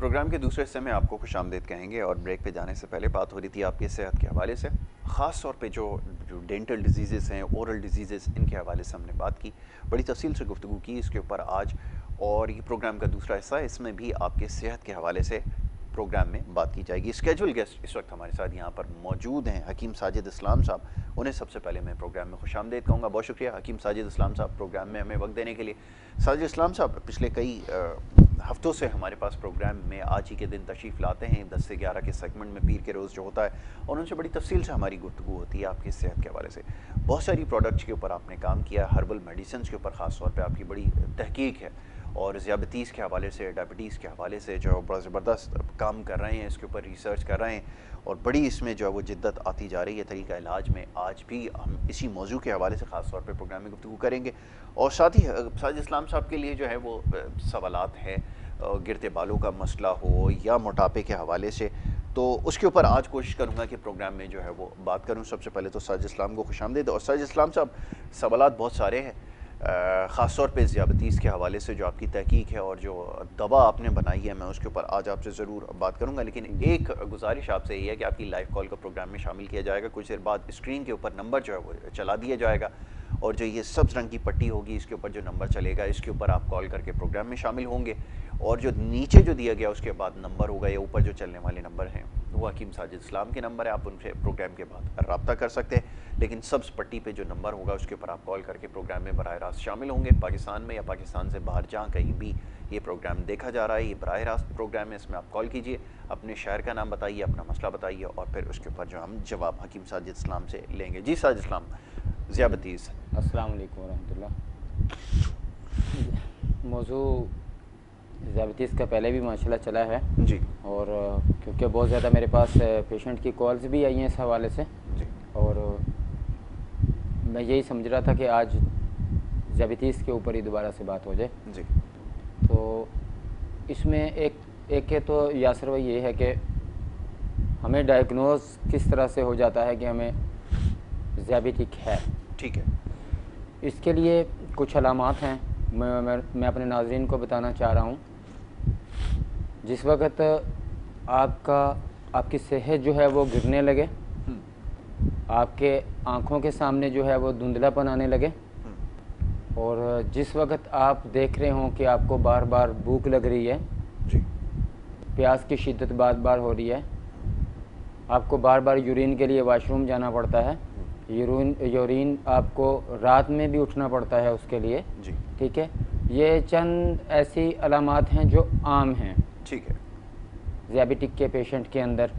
Programme के दूसरे हिस्से में आपको खुशामदीद कहेंगे और ब्रेक पे जाने से पहले बात हो रही थी आपकी सेहत के हवाले से, ख़ास तौर पे जो जो डेंटल डिजीज़ हैं, ओरल डिजीज़, इनके हवाले से हमने बात की, बड़ी तफसील से गुफ्तगू की इसके ऊपर आज। और ये प्रोग्राम का दूसरा हिस्सा है, इसमें भी आपके सेहत के हवाले से प्रोग्राम में बात की जाएगी। स्केजुअल गेस्ट इस वक्त हमारे साथ यहाँ पर मौजूद हैं हकीम साजिद इस्लाम साहब। उन्हें सबसे पहले मैं प्रोग्राम में खुशामदीद कहूँगा। बहुत शुक्रिया हकीम साजिद इस्लाम साहब प्रोग्राम में हमें वक्त देने के लिए। साजिद इस्लाम साहब पिछले कई हफ्तों से हमारे पास प्रोग्राम में आज ही के दिन तशरीफ़ लाते हैं 10 से 11 के सेगमेंट में, पीर के रोज़ जो होता है, और उनसे बड़ी तफसील से हमारी गुफ्तगू होती है आपकी सेहत के हवाले से। बहुत सारी प्रोडक्ट्स के ऊपर आपने काम किया, हर्बल मेडिसिन के ऊपर ख़ास तौर पर आपकी बड़ी तहकीक है, और ज़ियाबतीस के हवाले से, डायबिटीज़ के हवाले से जो बड़ा ज़बरदस्त काम कर रहे हैं, इसके ऊपर रिसर्च कर रहे हैं, और बड़ी इसमें जो है वो जिद्दत आती जा रही है तरीका इलाज में। आज भी हम इसी मौजू के हवाले से ख़ास तौर पे प्रोग्राम में गुफ्तगू करेंगे, और साथ ही साजिद इस्लाम साहब के लिए जो है वो सवालात हैं, गिरते बालों का मसला हो या मोटापे के हवाले से, तो उसके ऊपर आज कोशिश करूँगा कि प्रोग्राम में जो है वो बात करूँ। सबसे पहले तो साजिद इस्लाम को खुशामदीद। और साजिद इस्लाम साहब, सवालात बहुत सारे हैं, ख़ास तौर पे ज़ियाबतीस के हवाले से जो आपकी तहकीक है और जो दवा आपने बनाई है, मैं उसके ऊपर आज आपसे ज़रूर बात करूंगा। लेकिन एक गुजारिश आपसे ये है कि आपकी लाइव कॉल को प्रोग्राम में शामिल किया जाएगा। कुछ देर बाद स्क्रीन के ऊपर नंबर जो है वो चला दिया जाएगा, और जो ये सब्ज़ रंग की पट्टी होगी इसके ऊपर जो नंबर चलेगा, इसके ऊपर आप कॉल करके प्रोग्राम में शामिल होंगे। और जो नीचे जो दिया गया उसके बाद नंबर होगा, या ऊपर जो चलने वाले नंबर हैं वो हकीम साजिद इस्लाम के नंबर है, आप उनसे प्रोग्राम के बाद रब्ता कर सकते हैं। लेकिन सब्ज़ पट्टी पे जो नंबर होगा उसके ऊपर आप कॉल करके प्रोग्राम में बराह रास्त शामिल होंगे। पाकिस्तान में या पाकिस्तान से बाहर जहाँ कहीं भी ये प्रोग्राम देखा जा रहा है, ये बराह रास्त प्रोग्राम है, इसमें आप कॉल कीजिए, अपने शहर का नाम बताइए, अपना मसला बताइए, और फिर उसके ऊपर जो हम जवाब हकीम साजिद इस्लाम से लेंगे। जी साजिद इस्लाम, ज़ियाबतीस। अस्सलाम वालेकुम वरहमतुल्लाह। मौजू ज़ियाबतीस का पहले भी माशाल्लाह चला है जी, और क्योंकि बहुत ज़्यादा मेरे पास पेशेंट की कॉल्स भी आई हैं इस हवाले से जी, और मैं यही समझ रहा था कि आज ज़ियाबतीस के ऊपर ही दोबारा से बात हो जाए। जी, तो इसमें एक है तो यासर भाई ये है कि हमें डायग्नोज किस तरह से हो जाता है कि हमें ज़ियाबेटिक है। ठीक है। इसके लिए कुछ अलामात हैं, मैं अपने नाज़रीन को बताना चाह रहा हूँ। जिस वक्त आपकी सेहत जो है वो गिरने लगे, आपके आँखों के सामने जो है वो धुंधलापन आने लगे, और जिस वक्त आप देख रहे हों कि आपको बार बार भूख लग रही है, जी, प्यास की शिद्दत बार बार हो रही है, आपको बार बार यूरिन के लिए वाशरूम जाना पड़ता है, यूरिन आपको रात में भी उठना पड़ता है उसके लिए, जी, ठीक है। ये चंद ऐसी अलामात हैं जो आम हैं, ठीक है, ज़ियाबेटिक के पेशेंट के अंदर।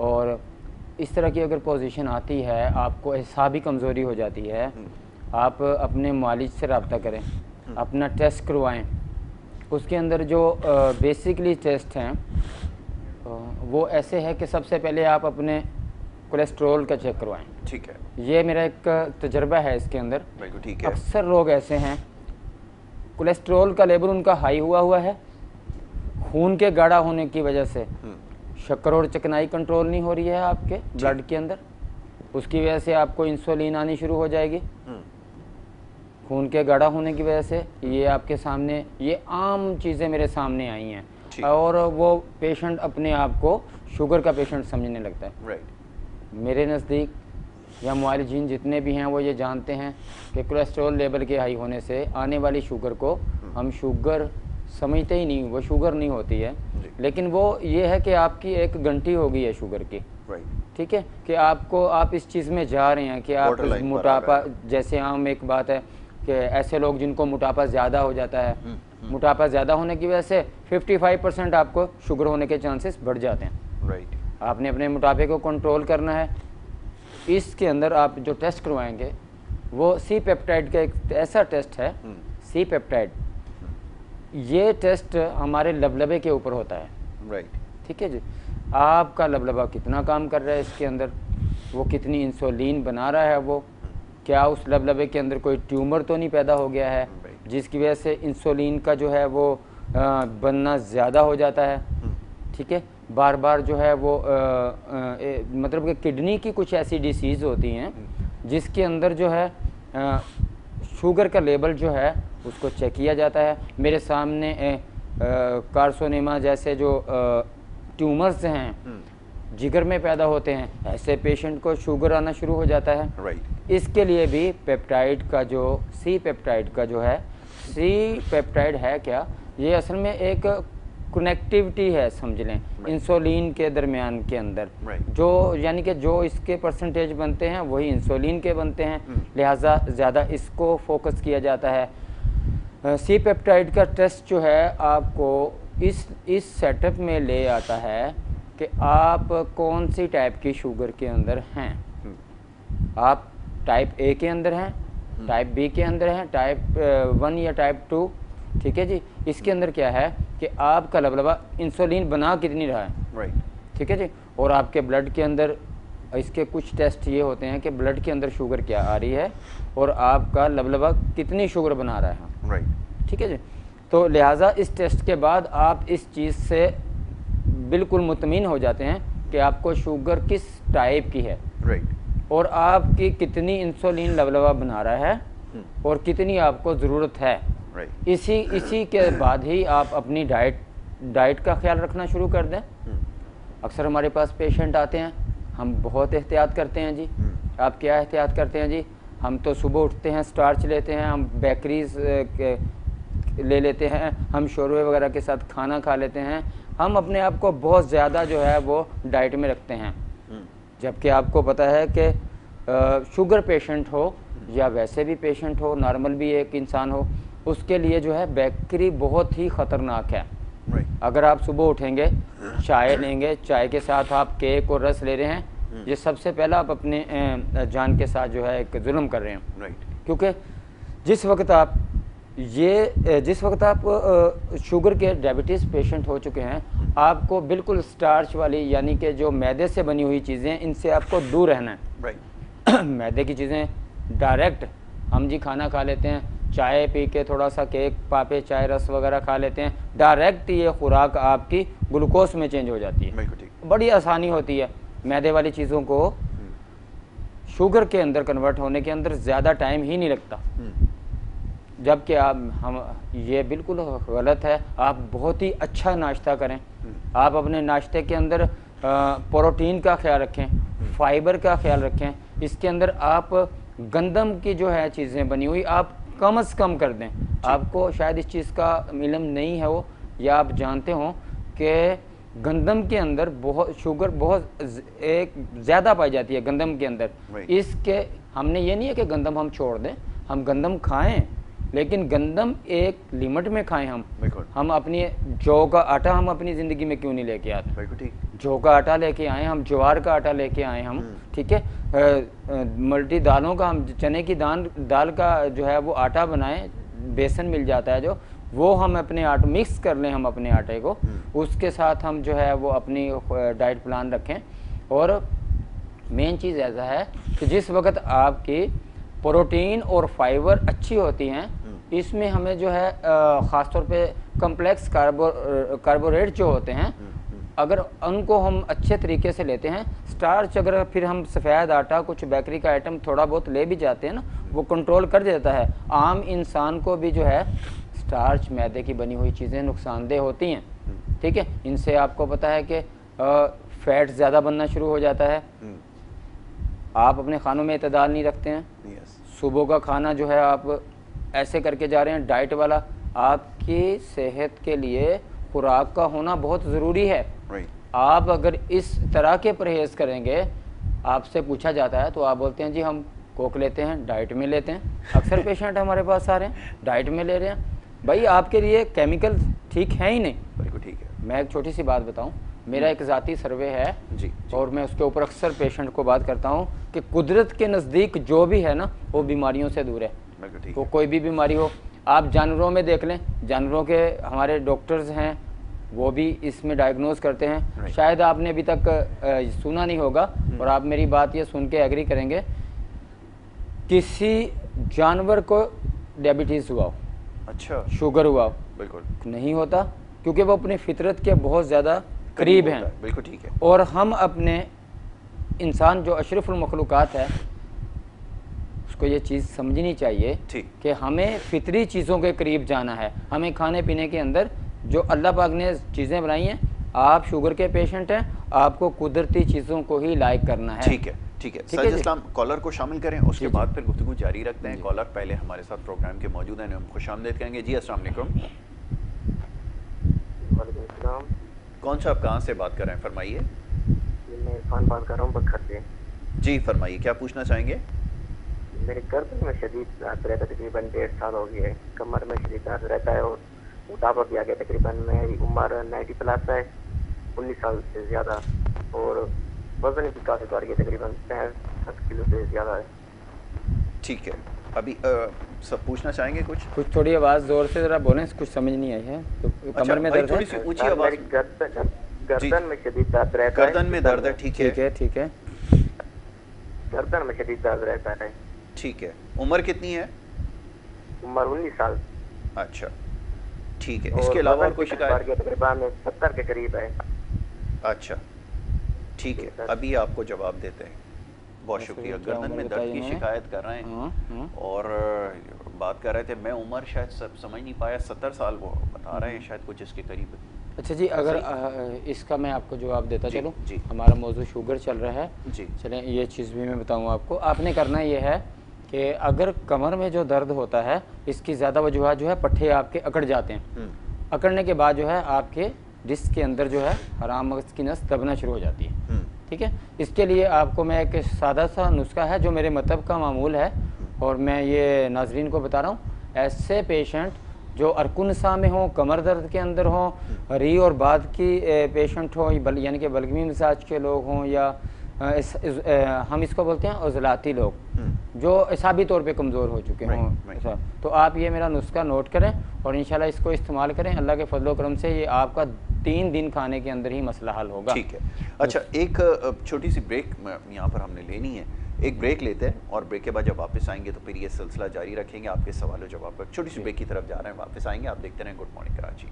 और इस तरह की अगर पोजीशन आती है, आपको एसाबी कमज़ोरी हो जाती है, आप अपने मालिज से रब्ता करें, अपना टेस्ट करवाएं। उसके अंदर जो बेसिकली टेस्ट हैं वो ऐसे है कि सबसे पहले आप अपने कोलेस्ट्रोल का चेक करवाएं। ठीक है। ये मेरा एक तजर्बा है इसके अंदर। बिल्कुल ठीक है। अक्सर लोग ऐसे हैं, कोलेस्ट्रोल का लेवल उनका हाई हुआ है, खून के गाढ़ा होने की वजह से शक्कर और चिकनाई कंट्रोल नहीं हो रही है आपके ब्लड के अंदर, उसकी वजह से आपको इंसुलिन आनी शुरू हो जाएगी। खून के गाढ़ा होने की वजह से ये आपके सामने, ये आम चीज़ें मेरे सामने आई हैं, और वो पेशेंट अपने आप को शुगर का पेशेंट समझने लगता है। राइट। मेरे नज़दीक या मुआलिजीन जितने भी हैं वो ये जानते हैं कि कोलेस्ट्रॉल लेवल के हाई होने से आने वाली शुगर को हम शुगर समझते ही नहीं, वो शुगर नहीं होती है, लेकिन वो ये है कि आपकी एक घंटी हो गई है शुगर की। ठीक है, कि आप इस चीज़ में जा रहे हैं कि आप मोटापा, जैसे आम एक बात है कि ऐसे लोग जिनको मोटापा ज़्यादा हो जाता है, मोटापा ज़्यादा होने की वजह से 55% आपको शुगर होने के चांसेस बढ़ जाते हैं। राइट। आपने अपने मोटापे को कंट्रोल करना है। इसके अंदर आप जो टेस्ट करवाएंगे वो सी पेप्टाइड का एक ऐसा टेस्ट है, सी पेप्टाइड। ये टेस्ट हमारे लबलबे के ऊपर होता है। राइट। ठीक है जी, आपका लबलबा कितना काम कर रहा है इसके अंदर, वो कितनी इंसुलिन बना रहा है, वो क्या उस लबलबे के अंदर कोई ट्यूमर तो नहीं पैदा हो गया है जिसकी वजह से इंसुलिन का जो है वो बनना ज़्यादा हो जाता है। ठीक है, बार बार जो है वो मतलब कि किडनी की कुछ ऐसी डिसीज़ होती हैं जिसके अंदर जो है शुगर का लेवल जो है उसको चेक किया जाता है। मेरे सामने कार्सिनोमा जैसे जो ट्यूमर्स हैं जिगर में पैदा होते हैं, ऐसे पेशेंट को शुगर आना शुरू हो जाता है। राइट। इसके लिए भी पेप्टाइड का जो सी पेप्टाइड का जो है, सी पेप्टाइड है क्या, ये असल में एक कनेक्टिविटी है समझ लें इंसुलिन के दरमियान के अंदर, जो यानी कि जो इसके परसेंटेज बनते हैं वही इंसुलिन के बनते हैं, लिहाजा ज़्यादा इसको फोकस किया जाता है। सी पेप्टाइड का टेस्ट जो है आपको इस सेटअप में ले आता है कि आप कौन सी टाइप की शुगर के अंदर हैं। आप टाइप ए के अंदर हैं, टाइप बी के अंदर हैं, टाइप 1 या टाइप 2, ठीक है जी। इसके अंदर क्या है कि आपका लबलबा इंसुलिन बना कितनी रहा है, राइट, ठीक है जी। और आपके ब्लड के अंदर इसके कुछ टेस्ट ये होते हैं कि ब्लड के अंदर शुगर क्या आ रही है और आपका लबलबा कितनी शुगर बना रहा है, राइट, ठीक है जी। तो लिहाजा इस टेस्ट के बाद आप इस चीज़ से बिल्कुल मुतमिन हो जाते हैं कि आपको शुगर किस टाइप की है, राइट, और आपकी कितनी इंसुलिन लबलबा बना रहा है और कितनी आपको ज़रूरत है। राइट। इसी के बाद ही आप अपनी डाइट का ख्याल रखना शुरू कर दें। अक्सर हमारे पास पेशेंट आते हैं, हम बहुत एहतियात करते हैं जी। आप क्या एहतियात करते हैं जी? हम तो सुबह उठते हैं, स्टार्च लेते हैं, हम बेकरीज ले लेते हैं, हम शोरबे वगैरह के साथ खाना खा लेते हैं, हम अपने आप को बहुत ज़्यादा जो है वो डाइट में रखते हैं। जबकि आपको पता है कि शुगर पेशेंट हो या वैसे भी पेशेंट हो, नॉर्मल भी एक इंसान हो, उसके लिए जो है बेकरी बहुत ही ख़तरनाक है। अगर आप सुबह उठेंगे, चाय लेंगे, चाय के साथ आप केक और रस ले रहे हैं, ये सबसे पहला आप अपने जान के साथ जो है एक जुल्म कर रहे हैं। क्योंकि जिस वक्त आप शुगर के डायबिटीज़ पेशेंट हो चुके हैं, आपको बिल्कुल स्टार्च वाली यानी कि जो मैदे से बनी हुई चीज़ें, इनसे आपको दूर रहना है। मैदे की चीज़ें डायरेक्ट हम जी खाना खा लेते हैं, चाय पी के थोड़ा सा केक पापे चाय रस वगैरह खा लेते हैं, डायरेक्ट ये खुराक आपकी ग्लूकोज में चेंज हो जाती है। बड़ी आसानी होती है। मैदे वाली चीज़ों को शुगर के अंदर कन्वर्ट होने के अंदर ज़्यादा टाइम ही नहीं लगता। जबकि ये बिल्कुल गलत है। आप बहुत ही अच्छा नाश्ता करें, आप अपने नाश्ते के अंदर प्रोटीन का ख्याल रखें, फाइबर का ख्याल रखें। इसके अंदर आप गंदम की जो है चीज़ें बनी हुई आप कम से कम कर दें। आपको शायद इस चीज़ का इल्म नहीं है वो, या आप जानते हो कि गंदम के अंदर बहुत शुगर बहुत एक ज़्यादा पाई जाती है गंदम के अंदर। इसके हमने ये नहीं है कि गंदम हम छोड़ दें, हम गंदम खाएं, लेकिन गंदम एक लिमिट में खाएं। हम अपनी जौ का आटा हम अपनी ज़िंदगी में क्यों नहीं लेके आते? जौ का आटा लेके आएँ, हम ज्वार का आटा लेके आएँ हम, ठीक है। मल्टी दालों का, हम चने की दाल का जो है वो आटा बनाएं, बेसन मिल जाता है जो, वो हम अपने आटे मिक्स कर लें, हम अपने आटे को, उसके साथ हम जो है वो अपनी डाइट प्लान रखें। और मेन चीज़ ऐसा है कि जिस वक्त आपकी प्रोटीन और फाइबर अच्छी होती हैं, इसमें हमें जो है ख़ास तौर पे कम्प्लेक्स कार्बोरेट जो होते हैं, अगर उनको हम अच्छे तरीके से लेते हैं, स्टार्च अगर फिर हम सफ़ेद आटा कुछ बेकरी का आइटम थोड़ा बहुत ले भी जाते हैं ना, वो कंट्रोल कर देता है। आम इंसान को भी जो है स्टार्च मैदे की बनी हुई चीज़ें नुकसानदेह होती हैं, ठीक है। इनसे आपको पता है कि फैट ज़्यादा बनना शुरू हो जाता है। आप अपने खानों में इतदाल नहीं रखते हैं। सुबह का खाना जो है आप ऐसे करके जा रहे हैं डाइट वाला, आपकी सेहत के लिए खुराक का होना बहुत ज़रूरी है। आप अगर इस तरह के परहेज़ करेंगे, आपसे पूछा जाता है तो आप बोलते हैं जी हम कोक लेते हैं, डाइट में लेते हैं। अक्सर पेशेंट हमारे पास आ रहे हैं, डाइट में ले रहे हैं। भाई आपके लिए केमिकल ठीक है ही नहीं। बिल्कुल ठीक है। मैं एक छोटी सी बात बताऊं, मेरा एक ज़ाती सर्वे है जी, और मैं उसके ऊपर अक्सर पेशेंट को बात करता हूं कि कुदरत के नज़दीक जो भी है ना, वो बीमारियों से दूर है। वो कोई भी बीमारी हो, आप जानवरों में देख लें, जानवरों के हमारे डॉक्टर्स हैं, वो भी इसमें डायग्नोज करते हैं। शायद आपने अभी तक सुना नहीं होगा, और आप मेरी बात ये सुन के एग्री करेंगे, किसी जानवर को डायबिटीज़ हुआ हो, अच्छा शुगर हुआ हो, बिल्कुल नहीं होता, क्योंकि वो अपनी फितरत के बहुत ज़्यादा करीब हैं। बिल्कुल ठीक है। और हम अपने इंसान जो अशरफुल मखलूक़ात है, उसको ये चीज़ समझनी चाहिए कि हमें फितरी चीज़ों के करीब जाना है। हमें खाने पीने के अंदर जो अल्लाह पाक ने चीज़ें बनाई हैं, आप शुगर के पेशेंट हैं, आपको कुदरती चीज़ों को ही लाइक करना है। ठीक है, ठीक है। सर इस्लाम कॉलर को शामिल करें, उसके बाद फिर गुफ्तगू जारी रखते हैं। कॉलर पहले हमारे साथ प्रोग्राम के मौजूद हैं, हम खुशामदीद कहेंगे। जी अस्सलाम वालेकुम। वालेकुम अस्सलाम। कौन सा, आप कहाँ से बात कर रहे हैं, फरमाइए। मैं इरफान बात कर रहा हूँ बखर से। जी फरमाइए, क्या पूछना चाहेंगे? मेरे गर्दन में शदीद दर्द रहता है, तकरीबन 1.5 साल हो गया है। कमर में शदीद दर्द रहता है और मोटापा भी आ गया। तकरीबन मेरी उम्र 90 प्लस है, 19 साल से ज़्यादा, और वजन भी काफ़ी बढ़ गया, तकरीबन 65 किलो से ज़्यादा है। ठीक है, अभी सब पूछना चाहेंगे कुछ? थोड़ी आवाज़ ज़ोर से ज़रा बोलें, कुछ समझ नहीं आई है। तो कमर में दर्द थोड़ी सी है, ऊंची आवाज़। गर्दन में शदीद दर्द रहता है। गर्दन में दर्द है, ठीक है, ठीक है, ठीक है। गर्दन में शदीद दर्द रहता है। ठीक है। उम्र कितनी है? उम्र 19 साल। अच्छा, ठीक है। इसके अलावा और कोई शिकायत? तकरीबन 70 के करीब है। अच्छा, ठीक है, अभी आपको जवाब देते हैं। बहुत शुक्रिया। गर्दन में दर्द की शिकायत कर रहे हैं और बात कर रहे थे, मैं उम्र शायद सब समझ नहीं पाया, 70 साल वो बता रहे हैं, शायद कुछ इसके करीब। अच्छा जी, अगर इसका मैं आपको जवाब देता चलूँ। जी, हमारा मौजूद शुगर चल रहा है जी, चलें ये चीज़ भी मैं बताऊँ आपको। आपने करना ये है कि अगर कमर में जो दर्द होता है, इसकी ज़्यादा वजूहत जो है, पट्टे आपके अकड़ जाते हैं। अकड़ने के बाद जो है आपके डिस्क के अंदर जो है हराम मगज़ की नस दबना शुरू हो जाती है। ठीक है, इसके लिए आपको मैं एक सादा सा नुस्खा है जो मेरे मतलब का मामूल है और मैं ये नाजरीन को बता रहा हूँ। ऐसे पेशेंट जो अरकुनसा में हों, कमर दर्द के अंदर हों, री और बाद की पेशेंट हों, यानी कि बलगमी मिजाज के लोग हों, या हम इसको बोलते हैं उज़लाती लोग, जो इसाबी तौर पे कमज़ोर हो चुके हों, तो आप ये मेरा नुस्खा नोट करें और इंशाल्लाह इसको इस्तेमाल करें। अल्लाह के फजल करम से ये आपका 3 दिन खाने के अंदर ही मसला हल होगा। ठीक है। अच्छा, एक छोटी सी ब्रेक यहाँ पर हमने लेनी है, एक ब्रेक लेते हैं और ब्रेक के बाद जब वापस आएंगे तो फिर ये सिलसिला जारी रखेंगे। आपके सवालों जवाब पर छोटी सी ब्रेक की तरफ जा रहे हैं, वापस आएंगे। आप देखते रहें गुड मॉर्निंग कराची।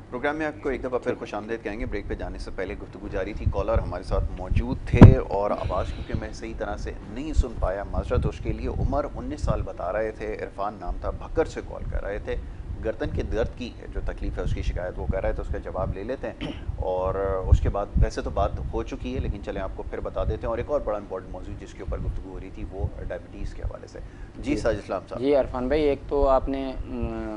प्रोग्राम में आपको एक दफ़ा फिर खुशामदीद कहेंगे। ब्रेक पे जाने से पहले गुफ्तगू जारी थी, कॉलर हमारे साथ मौजूद थे और आवाज़ क्योंकि मैं सही तरह से नहीं सुन पाया, माजरत उसके लिए। उम्र 19 साल बता रहे थे, इरफान नाम था, भक्कर से कॉल कर रहे थे। गर्दन के दर्द की जो तकलीफ़ है उसकी शिकायत वो कर रहे थे, उसका जवाब ले लेते हैं और उसके बाद वैसे तो बात हो चुकी है लेकिन चलें आपको फिर बता देते हैं। और एक और बड़ा इंपॉर्टेंट मौजूद जिसके ऊपर गुफ्तगू हो रही थी वो डायबिटीज़ के हवाले से। जी साजिद इस्लाम साहब। जी इरफान भाई, एक तो आपने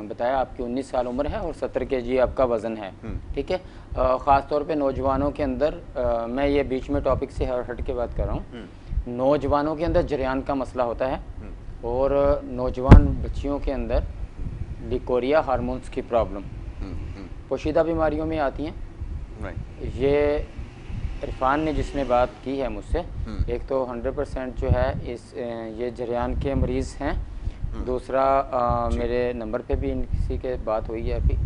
बताया आपकी 19 साल उम्र है और 70 kg आपका वज़न है। ठीक है, ख़ास तौर पे नौजवानों के अंदर मैं ये बीच में टॉपिक से हट के बात कर रहा हूँ। नौजवानों के अंदर जरियान का मसला होता है और नौजवान बच्चियों के अंदर लिकोरिया हार्मोन्स की प्रॉब्लम पोशीदा बीमारियों में आती हैं। ये इरफान ने जिसने बात की है मुझसे, एक तो 100% जो है ये जरियान के मरीज़ हैं। दूसरा मेरे नंबर पे भी किसी के बात हुई है अभी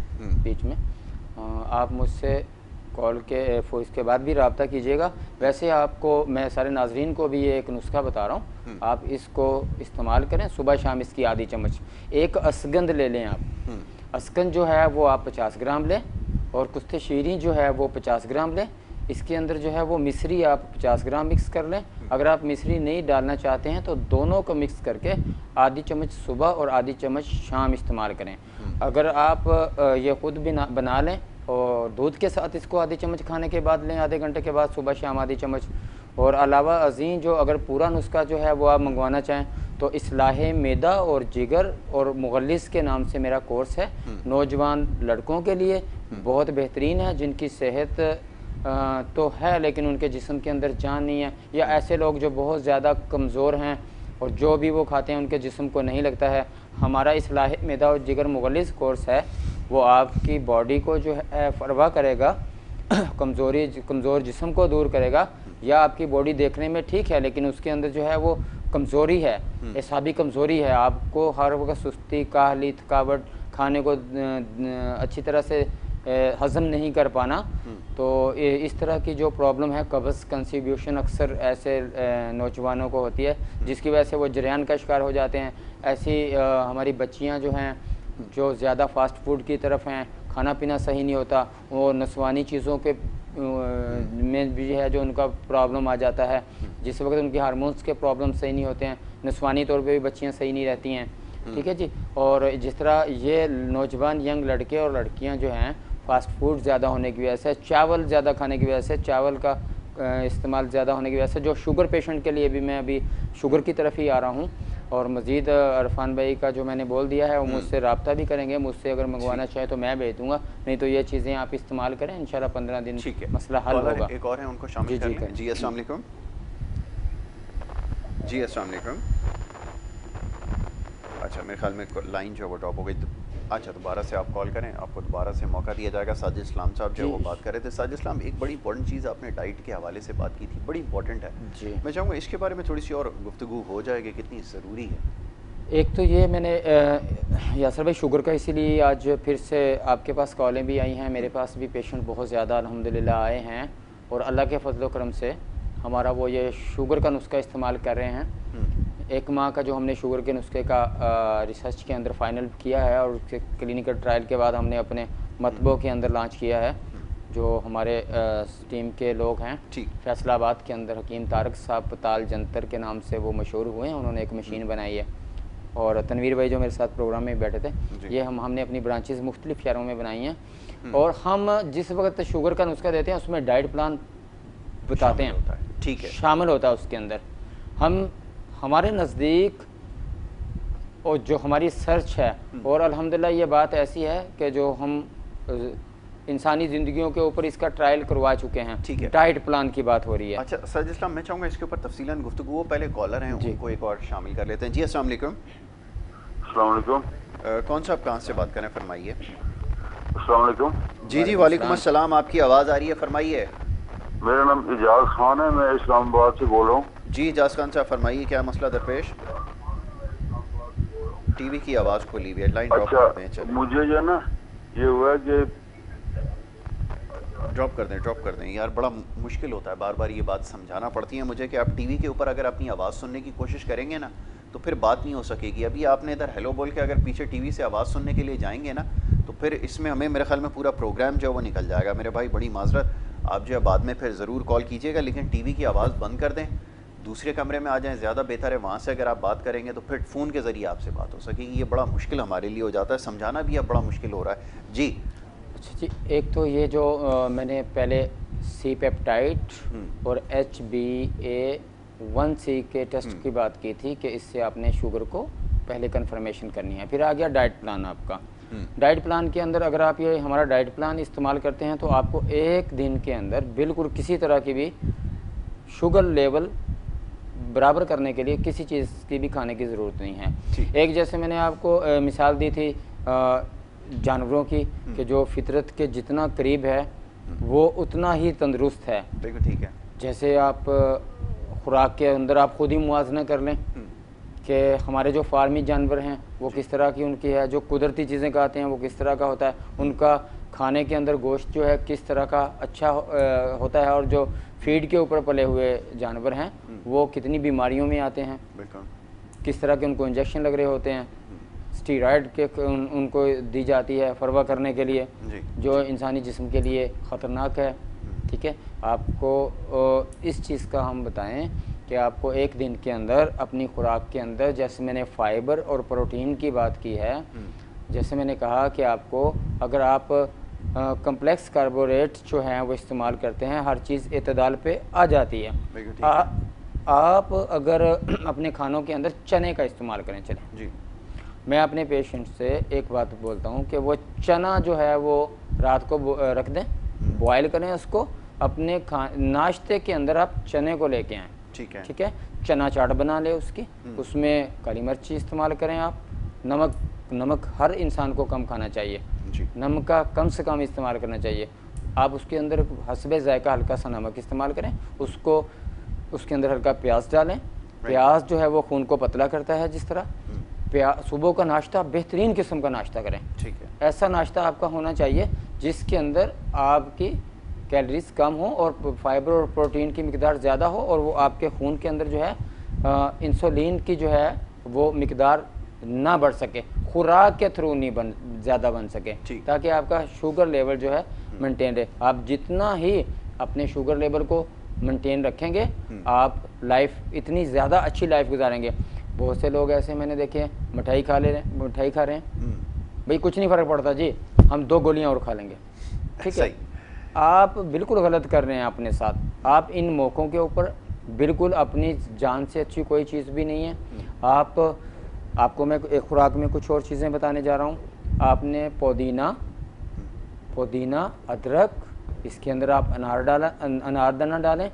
बीच में, आप मुझसे कॉल के इसके बाद भी रब्ता कीजिएगा। वैसे आपको मैं सारे नाजरीन को भी ये एक नुस्खा बता रहा हूँ, आप इसको इस्तेमाल करें। सुबह शाम इसकी आधी चम्मच। एक असगंद ले लें आप, असगंद जो है वो आप 50 ग्राम लें और कुश्ते शीरी जो है वो 50 ग्राम लें। इसके अंदर जो है वो मिश्री आप 50 ग्राम मिक्स कर लें। अगर आप मिश्री नहीं डालना चाहते हैं तो दोनों को मिक्स करके आधी चम्मच सुबह और आधी चम्मच शाम इस्तेमाल करें। अगर आप ये ख़ुद भी बना लें और दूध के साथ इसको आधी चम्मच खाने के बाद लें, आधे घंटे के बाद सुबह शाम आधी चम्मच। और अलावा अजीम जो अगर पूरा नुस्खा जो है वो आप मंगवाना चाहें तो इस्लाहे मैदा और जिगर और मुगल्लिस के नाम से मेरा कोर्स है, नौजवान लड़कों के लिए बहुत बेहतरीन है, जिनकी सेहत तो है लेकिन उनके जिस्म के अंदर जान नहीं है, या ऐसे लोग जो बहुत ज़्यादा कमज़ोर हैं और जो भी वो खाते हैं उनके जिस्म को नहीं लगता है। हमारा इस्लाहे मैदा और जिगर मुगल्लिस कोर्स है, वो आपकी बॉडी को जो है फरवा करेगा, कमज़ोर जिस्म को दूर करेगा। या आपकी बॉडी देखने में ठीक है लेकिन उसके अंदर जो है वो कमज़ोरी है, एसाबी कमज़ोरी है, आपको हर वक्त सुस्ती, काहली, थकावट, खाने को अच्छी तरह से हज़म नहीं कर पाना, तो इस तरह की जो प्रॉब्लम है कब्ज़ कंस्टिट्यूशन अक्सर ऐसे नौजवानों को होती है जिसकी वजह से वो जरियान का शिकार हो जाते हैं। ऐसी हमारी बच्चियां जो हैं जो ज़्यादा फास्ट फूड की तरफ हैं, खाना पीना सही नहीं होता, और नस्वानी चीज़ों के में भी है जो उनका प्रॉब्लम आ जाता है, जिस वक्त उनकी हार्मोन्स के प्रॉब्लम सही नहीं होते हैं, नस्वानी तौर पे भी बच्चियां सही नहीं रहती हैं, ठीक है जी। और जिस तरह ये नौजवान यंग लड़के और लड़कियां जो हैं फास्ट फूड ज़्यादा होने की वजह से, चावल ज़्यादा खाने की वजह से, चावल का इस्तेमाल ज़्यादा होने की वजह से, जो शुगर पेशेंट के लिए भी मैं अभी शुगर की तरफ ही आ रहा हूँ। और मज़ीद अरफान भाई का जो मैंने बोल दिया है वो मुझसे रब्ता भी करेंगे, मुझसे अगर मंगवाना चाहे तो मैं भेज दूँगा, नहीं तो ये चीज़ें आप इस्तेमाल करें, इंशाल्लाह 15 दिन मसला हल होगा। एक और है, उनको शामिल कर लें। जी अस्सलाम वालेकुम। जी अस्सलाम वालेकुम। अच्छा, मेरे ख्याल में लाइन जो है वो ड्रॉप हो गई। अच्छा, दोबारा से आप कॉल करें, आपको दोबारा से मौका दिया जाएगा। साजिद इस्लाम साहब जो वो बात कर रहे थे। साजिद इस्लाम, एक बड़ी इंपॉर्टेंट चीज़ आपने डाइट के हवाले से बात की थी, बड़ी इंपॉर्टेंट है जी। मैं चाहूँगा इसके बारे में थोड़ी सी और गुफ्तगू हो जाएगी, कितनी ज़रूरी है। एक तो ये मैंने यासर भाई शुगर का इसीलिए आज फिर से आपके पास कॉलें भी आई हैं, मेरे पास भी पेशेंट बहुत ज़्यादा अल्हम्दुलिल्लाह आए हैं, और अल्लाह के फजल करम से हमारा वो ये शुगर का नुस्खा इस्तेमाल कर रहे हैं। 1 माह का जो हमने शुगर के नुस्खे का रिसर्च के अंदर फाइनल किया है, और उसके क्लिनिकल ट्रायल के बाद हमने अपने मतबों के अंदर लॉन्च किया है। जो हमारे टीम के लोग हैं फैसलाबाद के अंदर, हकीम तारक साहब पताल जंतर के नाम से वो मशहूर हुए हैं, उन्होंने एक मशीन बनाई है। और तनवीर भाई जो मेरे साथ प्रोग्राम में बैठे थे, ये हमने अपनी ब्रांचेस मुख्तलिफ शहरों में बनाई हैं, और हम जिस वक्त शुगर का नुस्खा देते हैं उसमें डाइट प्लान बताते हैं, ठीक है, शामिल होता है उसके अंदर। हम हमारे नज़दीक और जो हमारी सर्च है, और अल्हम्दुलिल्लाह ये बात ऐसी है कि जो हम इंसानी ज़िंदगियों के ऊपर इसका ट्रायल करवा चुके हैं। ठीक है, डाइट प्लान की बात हो रही है। अच्छा साजिद इस्लाम, मैं चाहूँगा इसके ऊपर तफसीलन गुफ्तगू, वो पहले कॉलर हैं उनको एक और शामिल कर लेते हैं। जी अस्सलाम वालेकुम। अस्सलाम वालेकुम। कौन सा, आप कहाँ से बात करें, फरमाइए। अस्सलाम वालेकुम। जी जी वालेकुम अस्सलाम, आपकी आवाज़ आ रही है, फरमाइए। मेरा नाम इजाज़ खान है, मैं इस्लामाबाद से बोल रहा हूँ। जी इजाज़ खान साहब फरमाइए, क्या मसला दरपेश। टीवी की आवाज़ खोली हुई है, लाइन ड्रॉप करते हैं। चलो मुझे जो है ना ये हुआ कि ड्रॉप कर दें यार, बड़ा मुश्किल होता है, बार बार ये बात समझाना पड़ती है मुझे कि आप टीवी के ऊपर अगर अपनी आवाज़ सुनने की कोशिश करेंगे ना तो फिर बात नहीं हो सकेगी। अभी आपने इधर हेलो बोल के अगर पीछे टीवी से आवाज़ सुनने के लिए जाएंगे ना तो फिर इसमें हमें मेरे ख्याल में पूरा प्रोग्राम जो है वो निकल जाएगा। मेरे भाई बड़ी माजरत, आप जो है बाद में फिर ज़रूर कॉल कीजिएगा, लेकिन टीवी की आवाज़ बंद कर दें, दूसरे कमरे में आ जाएं, ज़्यादा बेहतर है। वहाँ से अगर आप बात करेंगे तो फिर फ़ोन के ज़रिए आपसे बात हो सकेगी। ये बड़ा मुश्किल हमारे लिए हो जाता है, समझाना भी अब बड़ा मुश्किल हो रहा है। जी अच्छा जी, एक तो ये जो मैंने पहले सी पेप्टाइड और HbA1c के टेस्ट की बात की थी कि इससे आपने शुगर को पहले कंफर्मेशन करनी है। फिर आ गया डाइट प्लान आपका। डाइट प्लान के अंदर अगर आप ये हमारा डाइट प्लान इस्तेमाल करते हैं तो आपको 1 दिन के अंदर बिल्कुल किसी तरह की भी शुगर लेवल बराबर करने के लिए किसी चीज़ की भी खाने की ज़रूरत नहीं है। एक जैसे मैंने आपको मिसाल दी थी जानवरों की कि जो फितरत के जितना करीब है वो उतना ही तंदुरुस्त है। बिल्कुल ठीक है। जैसे आप खुराक के अंदर आप खुद ही मुआजना कर लें कि हमारे जो फार्मी जानवर हैं वो किस तरह की उनकी है, जो कुदरती चीज़ें खाते हैं वो किस तरह का होता है, उनका खाने के अंदर गोश्त जो है किस तरह का अच्छा होता है, और जो फीड के ऊपर पले हुए जानवर हैं वो कितनी बीमारियों में आते हैं, किस तरह के उनको इंजेक्शन लग रहे होते हैं, स्टीरॉयड के उनको दी जाती है फरवा करने के लिए जो इंसानी जिस्म के लिए ख़तरनाक है। ठीक है, आपको इस चीज़ का हम बताएं कि आपको 1 दिन के अंदर अपनी खुराक के अंदर, जैसे मैंने फाइबर और प्रोटीन की बात की है, जैसे मैंने कहा कि आपको अगर आप कम्प्लेक्स कार्बोरेट जो हैं वो इस्तेमाल करते हैं, हर चीज़ एतदाल पे आ जाती है। आप अगर अपने खानों के अंदर चने का इस्तेमाल करें, चलें जी, मैं अपने पेशेंट से एक बात बोलता हूँ कि वो चना जो है वो रात को रख दें, बॉयल करें उसको, अपने नाश्ते के अंदर आप चने को लेके आएँ। ठीक है, चना चाट बना ले उसकी, उसमें काली मिर्ची इस्तेमाल करें आप। नमक हर इंसान को कम खाना चाहिए, नमक का कम से कम इस्तेमाल करना चाहिए। आप उसके अंदर हस्बे जायका हल्का सा नमक इस्तेमाल करें, उसको उसके अंदर हल्का प्याज डालें। प्याज जो है वो खून को पतला करता है। जिस तरह सुबह का नाश्ता बेहतरीन किस्म का नाश्ता करें। ठीक है, ऐसा नाश्ता आपका होना चाहिए जिसके अंदर आपकी कैलोरीज कम हो और फाइबर और प्रोटीन की मिकदार ज़्यादा हो, और वो आपके खून के अंदर जो है इंसुलिन की जो है वो मिकदार ना बढ़ सके, खुराक के थ्रू नहीं ज़्यादा बन सके, ठीक। ताकि आपका शुगर लेवल जो है मेंटेन रहे। आप जितना ही अपने शुगर लेवल को मेंटेन रखेंगे, आप लाइफ इतनी ज़्यादा अच्छी लाइफ गुजारेंगे। बहुत से लोग ऐसे मैंने देखे हैं, मिठाई खा रहे हैं, भाई कुछ नहीं फ़र्क पड़ता जी, हम 2 गोलियां और खा लेंगे, ठीक है। आप बिल्कुल गलत कर रहे हैं अपने साथ। आप इन मौक़ों के ऊपर बिल्कुल, अपनी जान से अच्छी कोई चीज़ भी नहीं है। आपको मैं एक खुराक में कुछ और चीज़ें बताने जा रहा हूँ। आपने पुदीना, अदरक, इसके अंदर आप अनारदाना डालें,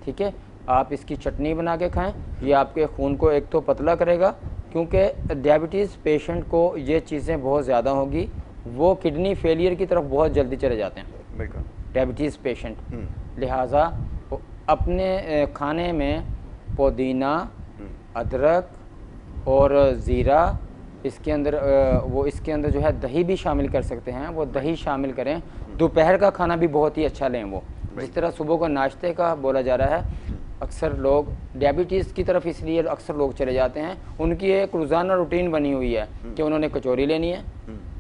ठीक है। आप इसकी चटनी बना के खाएं। ये आपके खून को एक तो पतला करेगा, क्योंकि डायबिटीज़ पेशेंट को ये चीज़ें बहुत ज़्यादा होगी, वो किडनी फेलियर की तरफ बहुत जल्दी चले जाते हैं, बिल्कुल, डायबिटीज़ पेशेंट। लिहाजा अपने खाने में पुदीना, अदरक और ज़ीरा, इसके अंदर जो है दही भी शामिल कर सकते हैं, वो दही शामिल करें। दोपहर का खाना भी बहुत ही अच्छा लें। वो जिस तरह सुबह को नाश्ते का बोला जा रहा है, अक्सर लोग डायबिटीज़ की तरफ इसलिए अक्सर लोग चले जाते हैं, उनकी एक रोज़ाना रूटीन बनी हुई है कि उन्होंने कचौरी लेनी है,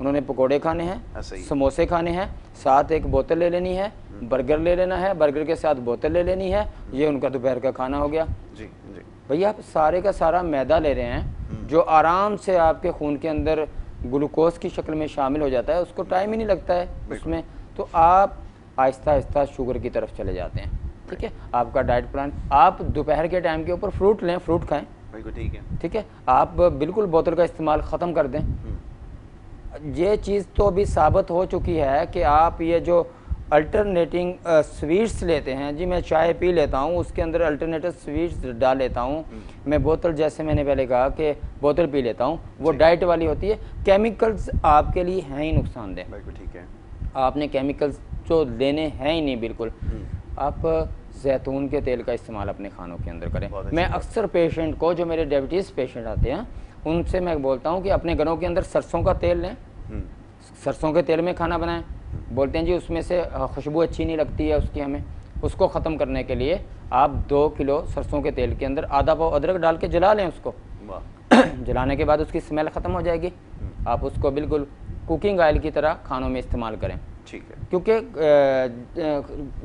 उन्होंने पकोड़े खाने हैं, समोसे खाने हैं, साथ एक बोतल ले लेनी है, बर्गर ले लेना है, बर्गर के साथ बोतल ले लेनी है। ये उनका दोपहर का खाना हो गया। जी जी। भैया आप सारे का सारा मैदा ले रहे हैं, जो आराम से आपके खून के अंदर ग्लूकोज की शक्ल में शामिल हो जाता है, उसको टाइम ही नहीं लगता है उसमें, तो आप आहिस्ता आहिस्ता शुगर की तरफ चले जाते हैं, ठीक है। आपका डाइट प्लान, आप दोपहर के टाइम के ऊपर फ्रूट लें, फ्रूट खाएं, बिल्कुल ठीक है, ठीक है। आप बिल्कुल बोतल का इस्तेमाल ख़त्म कर दें। ये चीज़ तो अभी साबित हो चुकी है कि आप ये जो अल्टरनेटिंग स्वीट्स लेते हैं, जी मैं चाय पी लेता हूँ, उसके अंदर अल्टरनेटिव स्वीट्स डाल लेता हूँ, मैं बोतल, जैसे मैंने पहले कहा कि बोतल पी लेता हूँ, वो डाइट वाली होती है। केमिकल्स आपके लिए हैं ही नुकसानदेह, बिल्कुल ठीक है। आपने केमिकल्स जो लेने हैं ही नहीं बिल्कुल। आप जैतून के तेल का इस्तेमाल अपने खानों के अंदर करें। मैं अक्सर पेशेंट को, जो मेरे डायबिटीज़ पेशेंट आते हैं, उनसे मैं बोलता हूँ कि अपने घरों के अंदर सरसों का तेल लें, सरसों के तेल में खाना बनाएं। बोलते हैं जी उसमें से खुशबू अच्छी नहीं लगती है उसकी, हमें उसको ख़त्म करने के लिए आप 2 किलो सरसों के तेल के अंदर आधा पाव अदरक डाल के जला लें उसको। जलाने के बाद उसकी स्मेल ख़त्म हो जाएगी। आप उसको बिल्कुल कुकिंग ऑयल की तरह खानों में इस्तेमाल करें, ठीक है। क्योंकि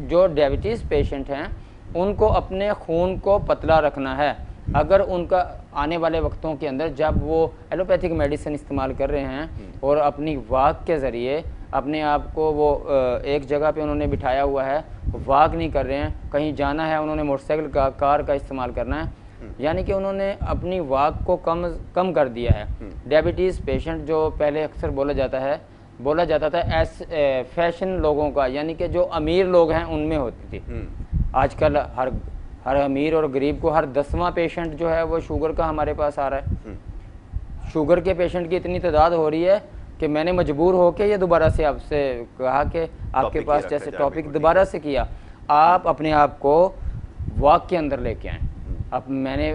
जो डायबिटीज़ पेशेंट हैं, उनको अपने खून को पतला रखना है। अगर उनका आने वाले वक्तों के अंदर जब वो एलोपैथिक मेडिसिन इस्तेमाल कर रहे हैं और अपनी वॉक के ज़रिए अपने आप को वो एक जगह पे उन्होंने बिठाया हुआ है, वॉक नहीं कर रहे हैं, कहीं जाना है उन्होंने मोटरसाइकिल का, कार का इस्तेमाल करना है, यानी कि उन्होंने अपनी वॉक को कम कर दिया है। डायबिटीज़ पेशेंट जो पहले अक्सर बोला जाता था फैशन लोगों का, यानी कि जो अमीर लोग हैं उनमें होती थी। आजकल हर अमीर और गरीब को हर 10वां पेशेंट जो है वो शुगर का हमारे पास आ रहा है। शुगर के पेशेंट की इतनी तादाद हो रही है कि मैंने मजबूर होकर ये दोबारा से आपसे कहा कि आपके पास जैसे टॉपिक दोबारा से किया, आप अपने आप को वॉक के अंदर लेके आएँ। अब मैंने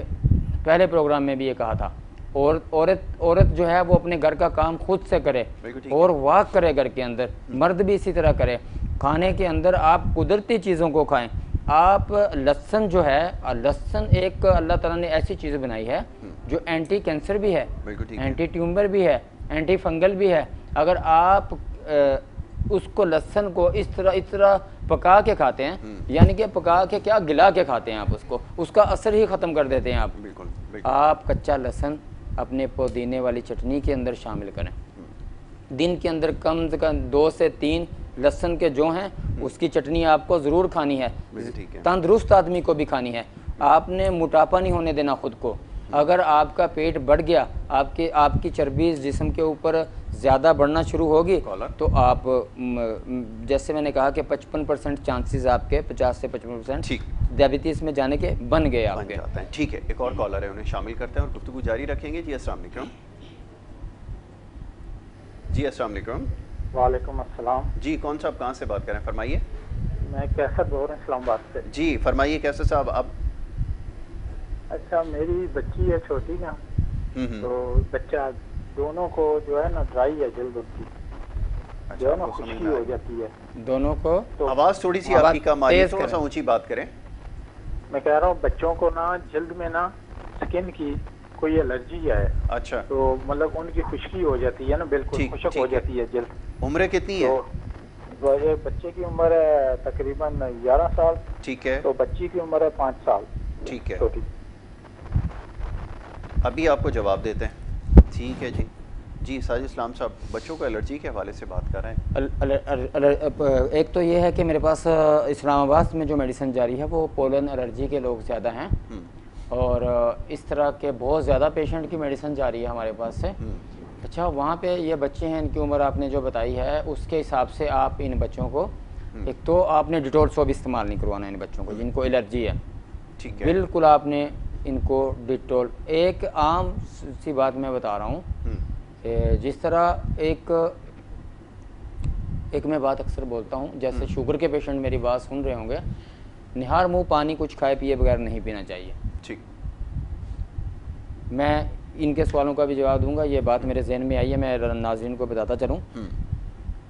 पहले प्रोग्राम में भी ये कहा था, और औरत जो है वो अपने घर का काम खुद से करे और वॉक करे घर के अंदर, मर्द भी इसी तरह करे। खाने के अंदर आप कुदरती चीज़ों को खाएं। आप लहसुन जो है, लहसुन एक अल्लाह ताला ने ऐसी चीज़ बनाई है जो एंटी कैंसर भी है, एंटी ट्यूमर भी है, एंटी फंगल भी है। अगर आप उसको लहसुन को इस तरह पका के खाते हैं, यानी कि पका के क्या, गिला के खाते हैं आप उसको, उसका असर ही ख़त्म कर देते हैं आप। बिल्कुल। आप कच्चा लहसुन अपने पुदीने वाली चटनी के अंदर शामिल करें। दिन के अंदर कम से कम 2 से 3 लहसुन के जो हैं उसकी चटनी आपको ज़रूर खानी है। तंदुरुस्त आदमी को भी खानी है। आपने मोटापा नहीं होने देना खुद को। अगर आपका पेट बढ़ गया, आपकी चर्बी जिस्म के ऊपर ज़्यादा बढ़ना शुरू होगी, तो आप जैसे मैंने कहा कि 55% चांसेस आपके 50 से 55% डायबिटीज़ में जाने के बन गए आपके। ठीक है, एक और कॉलर है, उन्हें शामिल करते हैं और गुफ्तगू जारी रखेंगे। जी अस्सलाम वालेकुम। जी अस्सलाम वालेकुम। वालेकुम अस्सलाम। जी कौन साहब कहाँ से बात कर रहे हैं, फरमाइए। मैं कैसर बोल रहा हूँ इस्लामाबाद से। जी फरमाइए कैसर साहब आप। अच्छा, मेरी बच्ची है छोटी ना, तो बच्चा दोनों को जो है ना ड्राई है जल्द होती, जो है ना खुश्की हो जाती है दोनों को। तो आवाज़ थोड़ी सी आपकी कम आ रही है, थोड़ा सा ऊंची बात करें। मैं कह रहा हूँ बच्चों को ना जल्द में ना स्किन की कोई एलर्जी है। अच्छा। तो मतलब उनकी खुश्की हो जाती है ना, बिल्कुल खुशक हो जाती है जल्द। उम्र कितनी है? तो बच्चे की उम्र है तकरीबन 11 साल। ठीक है। तो बच्ची की उम्र है 5 साल। ठीक है, छोटी। अभी आपको जवाब देते हैं। ठीक है जी। जी साजिद इस्लाम साहब, बच्चों को एलर्जी के हवाले से बात कर रहे हैं। एक तो ये है कि मेरे पास इस्लामाबाद में जो मेडिसिन जारी है वो पोलन एलर्जी के लोग ज़्यादा हैं, और इस तरह के बहुत ज़्यादा पेशेंट की मेडिसिन जारी है हमारे पास से। अच्छा, वहाँ पे ये बच्चे हैं, इनकी उम्र आपने जो बताई है उसके हिसाब से आप इन बच्चों को, एक तो आपने डिटॉल सोप इस्तेमाल नहीं करवाना इन बच्चों को जिनको एलर्जी है। ठीक है। बिल्कुल आपने इनको डिटॉल, एक आम सी बात मैं बता रहा हूँ, जिस तरह एक मैं बात अक्सर बोलता हूँ, जैसे शुगर के पेशेंट मेरी बात सुन रहे होंगे, निहार मुँह पानी कुछ खाए पिए बगैर नहीं पीना चाहिए। ठीक। मैं इनके सवालों का भी जवाब दूंगा, ये बात मेरे जहन में आई है, मैं नाज़रीन को बताता चलूँ।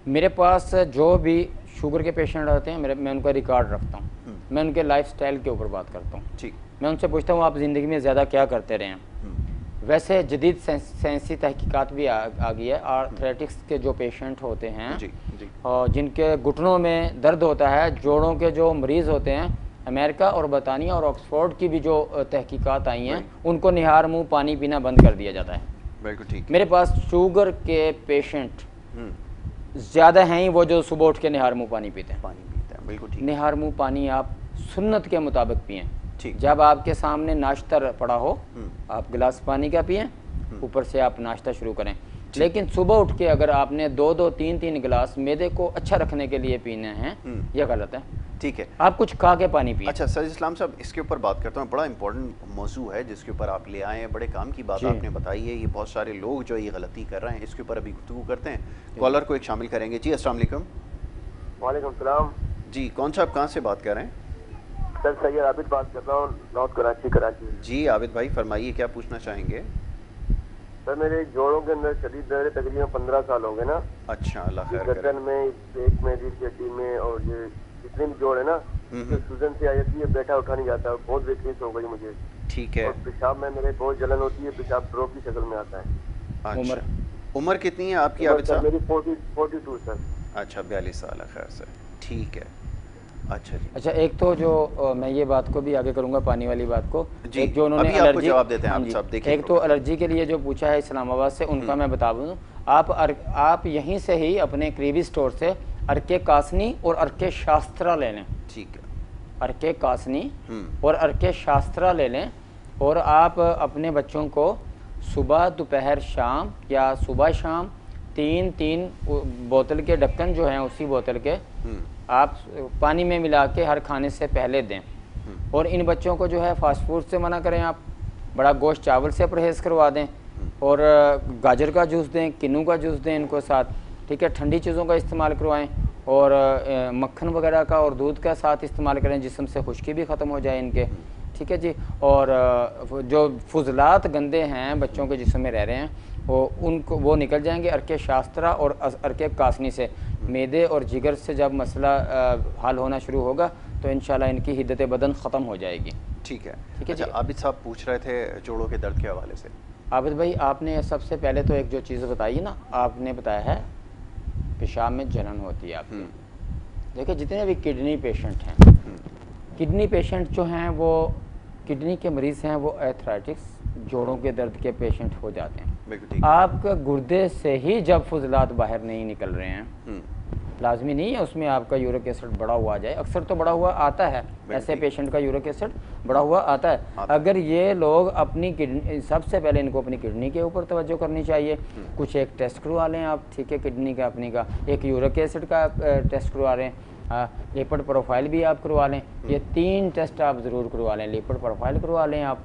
मेरे पास जो भी शुगर के पेशेंट आते हैं, मैं उनका रिकॉर्ड रखता हूँ, मैं उनके लाइफस्टाइल के ऊपर बात करता हूँ। ठीक। मैं उनसे पूछता हूँ आप ज़िंदगी में ज़्यादा क्या करते रहे हैं। वैसे जदीद साइंसी तहकीकात भी आ गई है। आर्थराइटिस के जो पेशेंट होते हैं जी, जी। और जिनके घुटनों में दर्द होता है, जोड़ों के जो मरीज़ होते हैं, अमेरिका और बरतानिया और ऑक्सफोर्ड की भी जो तहकीकात आई हैं, उनको निहार मुँह पानी पीना बंद कर दिया जाता है। बिल्कुल ठीक। मेरे पास शुगर के पेशेंट ज़्यादा हैं ही वो जो सुबह उठ के निहार मुँह पानी पीते हैं। बिल्कुल ठीक। निहार मुँह पानी आप सुन्नत के मुताबिक पिएं। ठीक। जब आपके सामने नाश्ता पड़ा हो, आप गिलास पानी का पिएं, ऊपर से आप नाश्ता शुरू करें। लेकिन सुबह उठ के अगर आपने 2-2, 3-3 गिलास मैदे को अच्छा रखने के लिए पीने हैं, यह गलत है। ठीक है। आप कुछ खा के पानी पिए। अच्छा साजिद इस्लाम साहब, इसके ऊपर बात करता हूँ। बड़ा इंपॉर्टेंट मौजू है जिसके ऊपर आप ले आए हैं, बड़े काम की बात आपने बताई है। ये बहुत सारे लोग जो ये गलती कर रहे हैं, इसके ऊपर अभी गुफ्तगू करते हैं। कॉलर को एक शामिल करेंगे। जी अस्सलाम वालेकुम। वालेकुम सलाम। जी कौन सा, आप कहाँ से बात कर रहे हैं? सर सैयद आबिद बात कर रहा हूँ, नॉर्थ कराची। जी आबिद भाई फरमाइए, क्या पूछना चाहेंगे? सर मेरे जोड़ों के अंदर शदीद दर्द तकरीबन 15 साल हो गए ना। अच्छा, अल्लाह खैर करे। गर्दन में, पेट में, रीढ़ की हड्डी में, और ये जितने भी जोड़ है ना, तो सूजन से आ जाती है, बैठा उठा नहीं जाता, बहुत वीकनेस हो गई मुझे। ठीक है। और पेशाब में मेरे बहुत जलन होती है, पेशाब ड्रॉप की शक्ल में आता है। अच्छा, उम्र कितनी है आपकी आबिद साहब? मेरी 42 सर। अच्छा, 42 साल। खैर सर, ठीक है। अच्छा जी। अच्छा, एक तो जो मैं ये बात को भी आगे करूंगा, पानी वाली बात को, जी, जो उन्होंने अभी आपको जवाब देते हैं आप साहब। देखिए, एक तो एलर्जी के लिए जो पूछा है इस्लामाबाद से, उनका मैं बता दूं, आप यहीं से ही अपने करीबी स्टोर से अर्के कासनी और अर्के शास्त्रा ले लें। ठीक है। अर्के कासनी और अर्के शास्त्रा ले लें, और आप अपने बच्चों को सुबह, दोपहर, शाम, या सुबह शाम 3-3 बोतल के ढक्कन जो हैं उसी बोतल के आप पानी में मिला के हर खाने से पहले दें। और इन बच्चों को जो है फास्ट फूड से मना करें, आप बड़ा गोश्त चावल से परहेज़ करवा दें, और गाजर का जूस दें, किन्नू का जूस दें इनको साथ। ठीक है, ठंडी चीज़ों का इस्तेमाल करवाएं, और मक्खन वगैरह का और दूध का साथ इस्तेमाल करें, जिस्म से खुश्की भी ख़त्म हो जाए इनके। ठीक है जी। और जो फुजलात गंदे हैं बच्चों के जिस्म में रह रहे हैं, वो निकल जाएंगे अर्के शास्त्रा और अर्के कासनी से। मैदे और जिगर से जब मसला हल होना शुरू होगा तो इंशाल्लाह इनकी हिद्दत बदन ख़त्म हो जाएगी। ठीक है। ठीक है। अच्छा, आबिद साहब पूछ रहे थे जोड़ों के दर्द के हवाले से। आबिद भाई, आपने सबसे पहले तो एक जो चीज़ बताई ना, आपने बताया है पेशाब में जलन होती है आपकी। देखिए, जितने भी किडनी पेशेंट हैं, किडनी पेशेंट जो हैं वो किडनी के मरीज़ हैं, वो आर्थराइटिस जोड़ों के दर्द के पेशेंट हो जाते हैं। आपका गुर्दे से ही जब फुजलात बाहर नहीं निकल रहे हैं, लाजमी नहीं है उसमें आपका यूरिक एसिड बढ़ा हुआ आ जाए, अक्सर तो बढ़ा हुआ आता है, ऐसे पेशेंट का यूरिक एसिड बढ़ा हुआ आता है। अगर ये लोग अपनी किडनी, सबसे पहले इनको अपनी किडनी के ऊपर तवज्जो करनी चाहिए। कुछ एक टेस्ट करवा लें आप, ठीक है, किडनी का अपनी का, एक यूरिक एसिड का टेस्ट करवा लें, लिपिड प्रोफाइल भी आप करवा लें। ये 3 टेस्ट आप ज़रूर करवा लें। लिपिड प्रोफाइल करवा लें आप,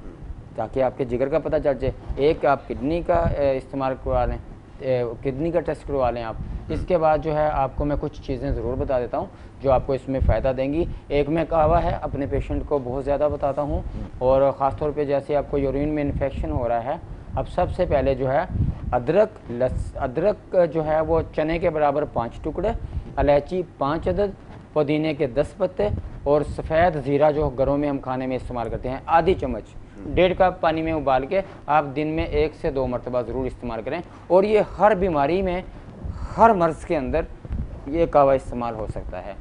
ताकि आपके जिगर का पता चल जाए। एक आप किडनी का इस्तेमाल करवा लें, किडनी का टेस्ट करवा लें आप। इसके बाद जो है आपको मैं कुछ चीज़ें ज़रूर बता देता हूँ जो आपको इसमें फ़ायदा देंगी। एक मैं कहवा है अपने पेशेंट को बहुत ज़्यादा बताता हूँ, और ख़ास तौर पे जैसे आपको यूरिन में इन्फेक्शन हो रहा है, अब सबसे पहले जो है अदरक जो है वो चने के बराबर 5 टुकड़े, इलायची 5 अदद, पुदीने के 10 पत्ते, और सफ़ेद ज़ीरा जो घरों में हम खाने में इस्तेमाल करते हैं आधी चम्मच, 1.5 कप पानी में उबाल के आप दिन में 1 से 2 मरतबा ज़रूर इस्तेमाल करें। और ये हर बीमारी में, हर मर्ज़ के अंदर ये कहवा इस्तेमाल हो सकता है।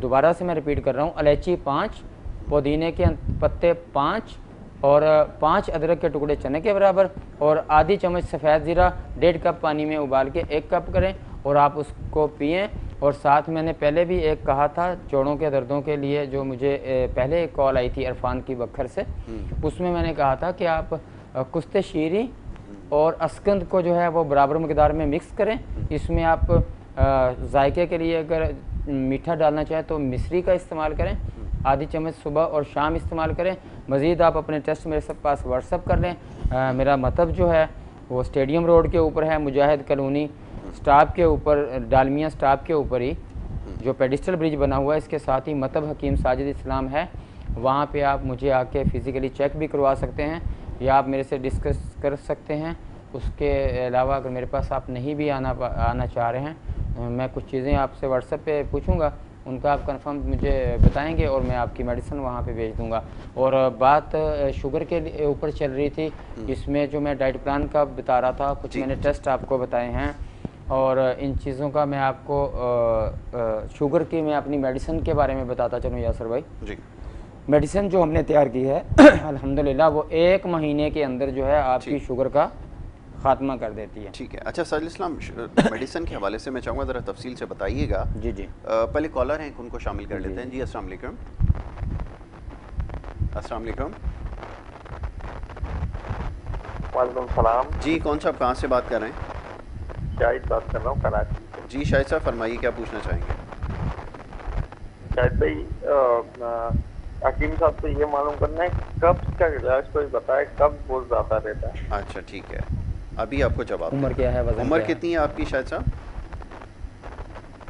दोबारा से मैं रिपीट कर रहा हूँ, इलायची 5, पुदीने के पत्ते 5 और 5 अदरक के टुकड़े चने के बराबर और आधी चम्मच सफ़ेद ज़ीरा 1.5 कप पानी में उबाल के 1 कप करें और आप उसको पिएं। और साथ मैंने पहले भी एक कहा था जोड़ों के दर्दों के लिए, जो मुझे पहले एक कॉल आई थी इरफान की बखर से, उसमें मैंने कहा था कि आप कुश्ते शीरी और अस्कंद को जो है वो बराबर मकदार में मिक्स करें। इसमें आप जायके के लिए अगर मीठा डालना चाहें तो मिश्री का इस्तेमाल करें, आधी चम्मच सुबह और शाम इस्तेमाल करें। मज़ीद आप अपने टेस्ट मेरे सब पास व्हाट्सअप कर लें। मेरा मतलब जो है वो स्टेडियम रोड के ऊपर है, मुजाहिद कॉलोनी स्टाफ के ऊपर, डालमिया स्टाफ के ऊपर ही जो पेडिस्टल ब्रिज बना हुआ है, इसके साथ ही मतब हकीम साजिद इस्लाम है। वहाँ पे आप मुझे आके फ़िज़िकली चेक भी करवा सकते हैं या आप मेरे से डिस्कस कर सकते हैं। उसके अलावा अगर मेरे पास आप नहीं भी आना चाह रहे हैं, मैं कुछ चीज़ें आपसे व्हाट्सएप पे पूछूंगा, उनका आप कंफर्म मुझे बताएंगे और मैं आपकी मेडिसिन वहाँ पे भेज दूंगा। और बात शुगर के ऊपर चल रही थी, इसमें जो मैं डाइट प्लान का बता रहा था, कुछ मैंने टेस्ट आपको बताए हैं और इन चीज़ों का मैं आपको शुगर की मैं अपनी मेडिसिन के बारे में बताता चलूँ यासर भाई जी। मेडिसिन जो हमने तैयार की है अल्हम्दुलिल्लाह वो 1 महीने के अंदर जो है आपकी शुगर का खात्मा कर देती है। ठीक है। अच्छा साजिद इस्लाम, मेडिसिन के हवाले से मैं चाहूँगा ज़रा तफसील से बताइएगा। जी जी। पहले कॉलर हैं, उनको शामिल कर लेते हैं। जी अस्सलाम वालेकुम। अस्सलाम वालेकुम। वालेकुम सलाम। जी कौन साहब कहाँ से बात कर रहे हैं? शाहिद बात कर रहा हूँ कराची से। जी शाहिद साहब फरमाइए, क्या पूछना चाहेंगे? शाहिद भाई हकीम साहब से ये मालूम करना है कब्ज का इलाज कोई बताए, कब बहुत ज़्यादा रहता है। अच्छा ठीक है, अभी आपको जवाब। उम्र क्या है, वजन उम्र कितनी है आपकी शाहिद साहब?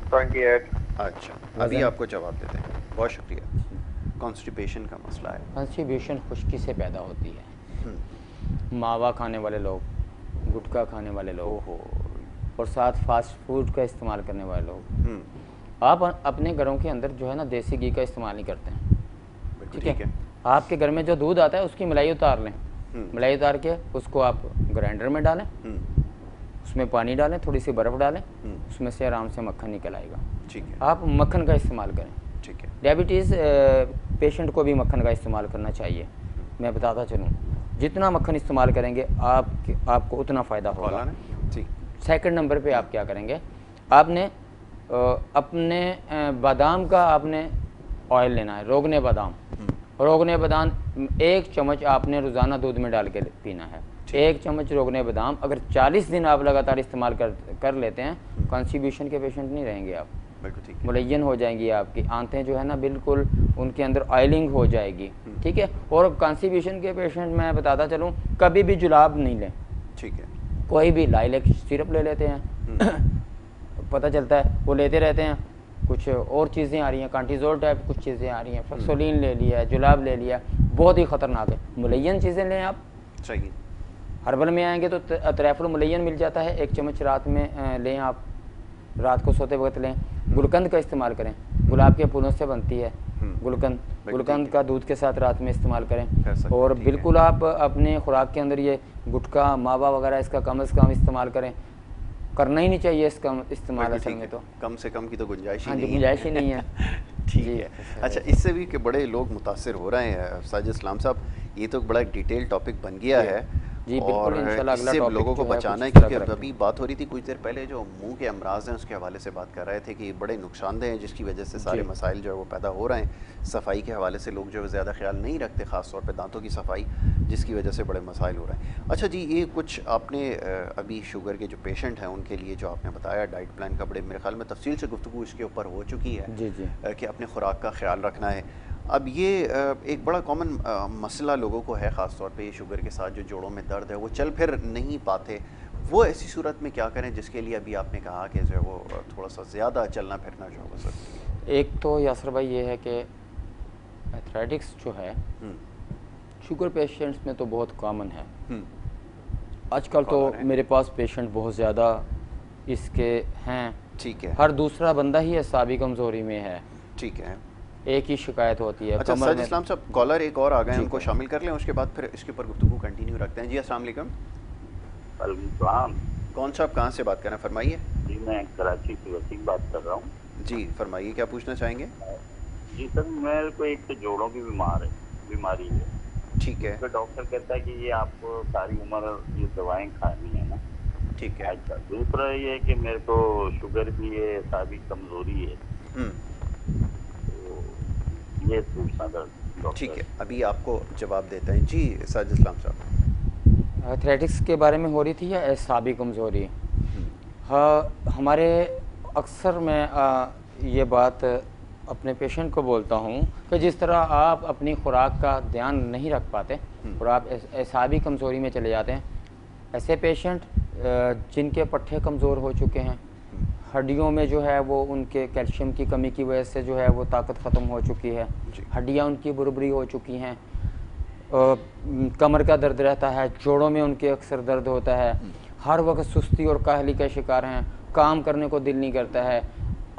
28। अच्छा अभी आपको जवाब देते हैं, बहुत शुक्रिया। कॉन्स्टिपेशन का मसला है। कॉन्स्टिपेशन खुश्की से पैदा होती है। मावा खाने वाले लोग, गुटखा खाने वाले लोग और साथ फास्ट फूड का इस्तेमाल करने वाले लोग, आप अपने घरों के अंदर जो है ना देसी घी का इस्तेमाल नहीं करते हैं। ठीक है, आपके घर में जो दूध आता है उसकी मलाई उतार लें, मलाई उतार के उसको आप ग्राइंडर में डालें, उसमें पानी डालें, थोड़ी सी बर्फ़ डालें, उसमें से आराम से मक्खन निकल आएगा। ठीक है, आप मक्खन का इस्तेमाल करें। ठीक है। डायबिटीज़ पेशेंट को भी मक्खन का इस्तेमाल करना चाहिए। मैं बताता चलूँ, जितना मक्खन इस्तेमाल करेंगे आपको उतना फ़ायदा होगा। ठीक। सेकंड नंबर पे आप क्या करेंगे, आपने अपने बादाम का आपने ऑयल लेना है, रोगने बादाम। रोगने बादाम 1 चम्मच आपने रोज़ाना दूध में डाल के पीना है। 1 चम्मच रोगने बादाम अगर 40 दिन आप लगातार इस्तेमाल कर लेते हैं, कॉन्स्टिपेशन के पेशेंट नहीं रहेंगे आप। बिल्कुल ठीक। मुलय्यन हो जाएंगी आपकी आंतें जो है ना, बिल्कुल उनके अंदर ऑयलिंग हो जाएगी। ठीक है। और कॉन्स्टिपेशन के पेशेंट मैं बताता चलूँ, कभी भी जुलाब नहीं लें। ठीक है। कोई भी लाइलेक सिरप ले लेते हैं पता चलता है वो लेते रहते हैं, कुछ और चीज़ें आ रही हैं, कांटीजोल टाइप कुछ चीज़ें आ रही हैं, फ्लेक्सोलिन ले लिया, जुलाब ले लिया, बहुत ही ख़तरनाक है। मुलय्यन चीज़ें लें आप। सही। हर्बल में आएंगे तो अतरैफुल मुलय्यन मिल जाता है, 1 चम्मच रात में लें आप, रात को सोते वक्त लें। गुलकंद का इस्तेमाल करें, गुलाब के फूलों से बनती है गुलकंद का दूध के साथ रात में इस्तेमाल करें। और बिल्कुल आप अपने खुराक के अंदर ये गुटखा मावा वगैरह इसका कम से कम इस्तेमाल करें, करना ही नहीं चाहिए इसका इस्तेमाल असल में, तो कम से कम की तो गुंजाइश ही नहीं है। गुंजाइश ही नहीं है। ठीक है। अच्छा, इससे भी कि बड़े लोग मुतासिर हो रहे हैं साजिद इस्लाम साहब, ये तो बड़ा डिटेल टॉपिक बन गया है जी। बिल्कुल इंशाल्लाह अगला टॉपिक लोगों को बचाना है, क्योंकि अभी बात हो रही थी कुछ देर पहले जो मुंह के अमराज हैं उसके हवाले से बात कर रहे थे कि बड़े नुकसानदेह हैं, जिसकी वजह से सारे मसाइल जो है वो पैदा हो रहे हैं। सफाई के हवाले से लोग जो है ज़्यादा ख्याल नहीं रखते, ख़ास तौर पे दांतों की सफाई, जिसकी वजह से बड़े मसाइल हो रहे हैं। अच्छा जी, ये कुछ आपने अभी शुगर के जो पेशेंट हैं उनके लिए जो आपने बताया डाइट प्लान का, बड़े मेरे ख्याल में तफसील से गुफ्तगू इसके ऊपर हो चुकी है जी जी कि अपने खुराक का ख्याल रखना है। अब ये एक बड़ा कॉमन मसला लोगों को है, ख़ास तौर पे शुगर के साथ जो जोड़ों में दर्द है वो चल फिर नहीं पाते, वो ऐसी सूरत में क्या करें जिसके लिए अभी आपने कहा कि जो है वो थोड़ा सा ज़्यादा चलना फिरना जो है सर? एक तो यासर भाई ये है कि एथलेटिक्स जो है शुगर पेशेंट्स में तो बहुत कॉमन है आजकल, तो मेरे पास पेशेंट बहुत ज़्यादा इसके हैं। ठीक है। हर दूसरा बंदा ही असाबी कमज़ोरी में है। ठीक है। एक ही शिकायत होती है। अच्छा सर इस्लाम साहब, कॉलर एक और आ गए हैं, उनको शामिल कर लें, उसके बाद फिर इसके ऊपर गुफ्तगू कंटिन्यू रखते हैं। जी अस्सलाम वालेकुम। वालेकुम। कौन साहब कहाँ से बात कर रहे हैं, फरमाइए। जी मैं कराची से वसीम बात कर रहा हूँ। जी फरमाइए, क्या पूछना चाहेंगे? जी सर, मेरे को एक तो जोड़ों की बीमारी है। ठीक है। तो डॉक्टर कहता है कि ये आपको सारी उम्र ये दवाएं खानी है ना। ठीक है। अच्छा, दूसरा ये कि मेरे को शुगर भी है, सारी कमजोरी है। तो ये पूछना था डॉक्टर। ठीक है, अभी आपको जवाब देते हैं। जी साजिद इस्लाम साहब, एथलेटिक्स के बारे में हो रही थी या एसाबी कमज़ोरी? हाँ, हमारे अक्सर मैं ये बात अपने पेशेंट को बोलता हूँ कि जिस तरह आप अपनी खुराक का ध्यान नहीं रख पाते और आप एसाबी कमज़ोरी में चले जाते हैं, ऐसे पेशेंट जिनके पट्टे कमज़ोर हो चुके हैं, हड्डियों में जो है वो उनके कैल्शियम की कमी की वजह से जो है वो ताकत ख़त्म हो चुकी है, हड्डियाँ उनकी बुरबरी हो चुकी हैं, कमर का दर्द रहता है, जोड़ों में उनके अक्सर दर्द होता है, हर वक्त सुस्ती और काहली का शिकार हैं, काम करने को दिल नहीं करता है,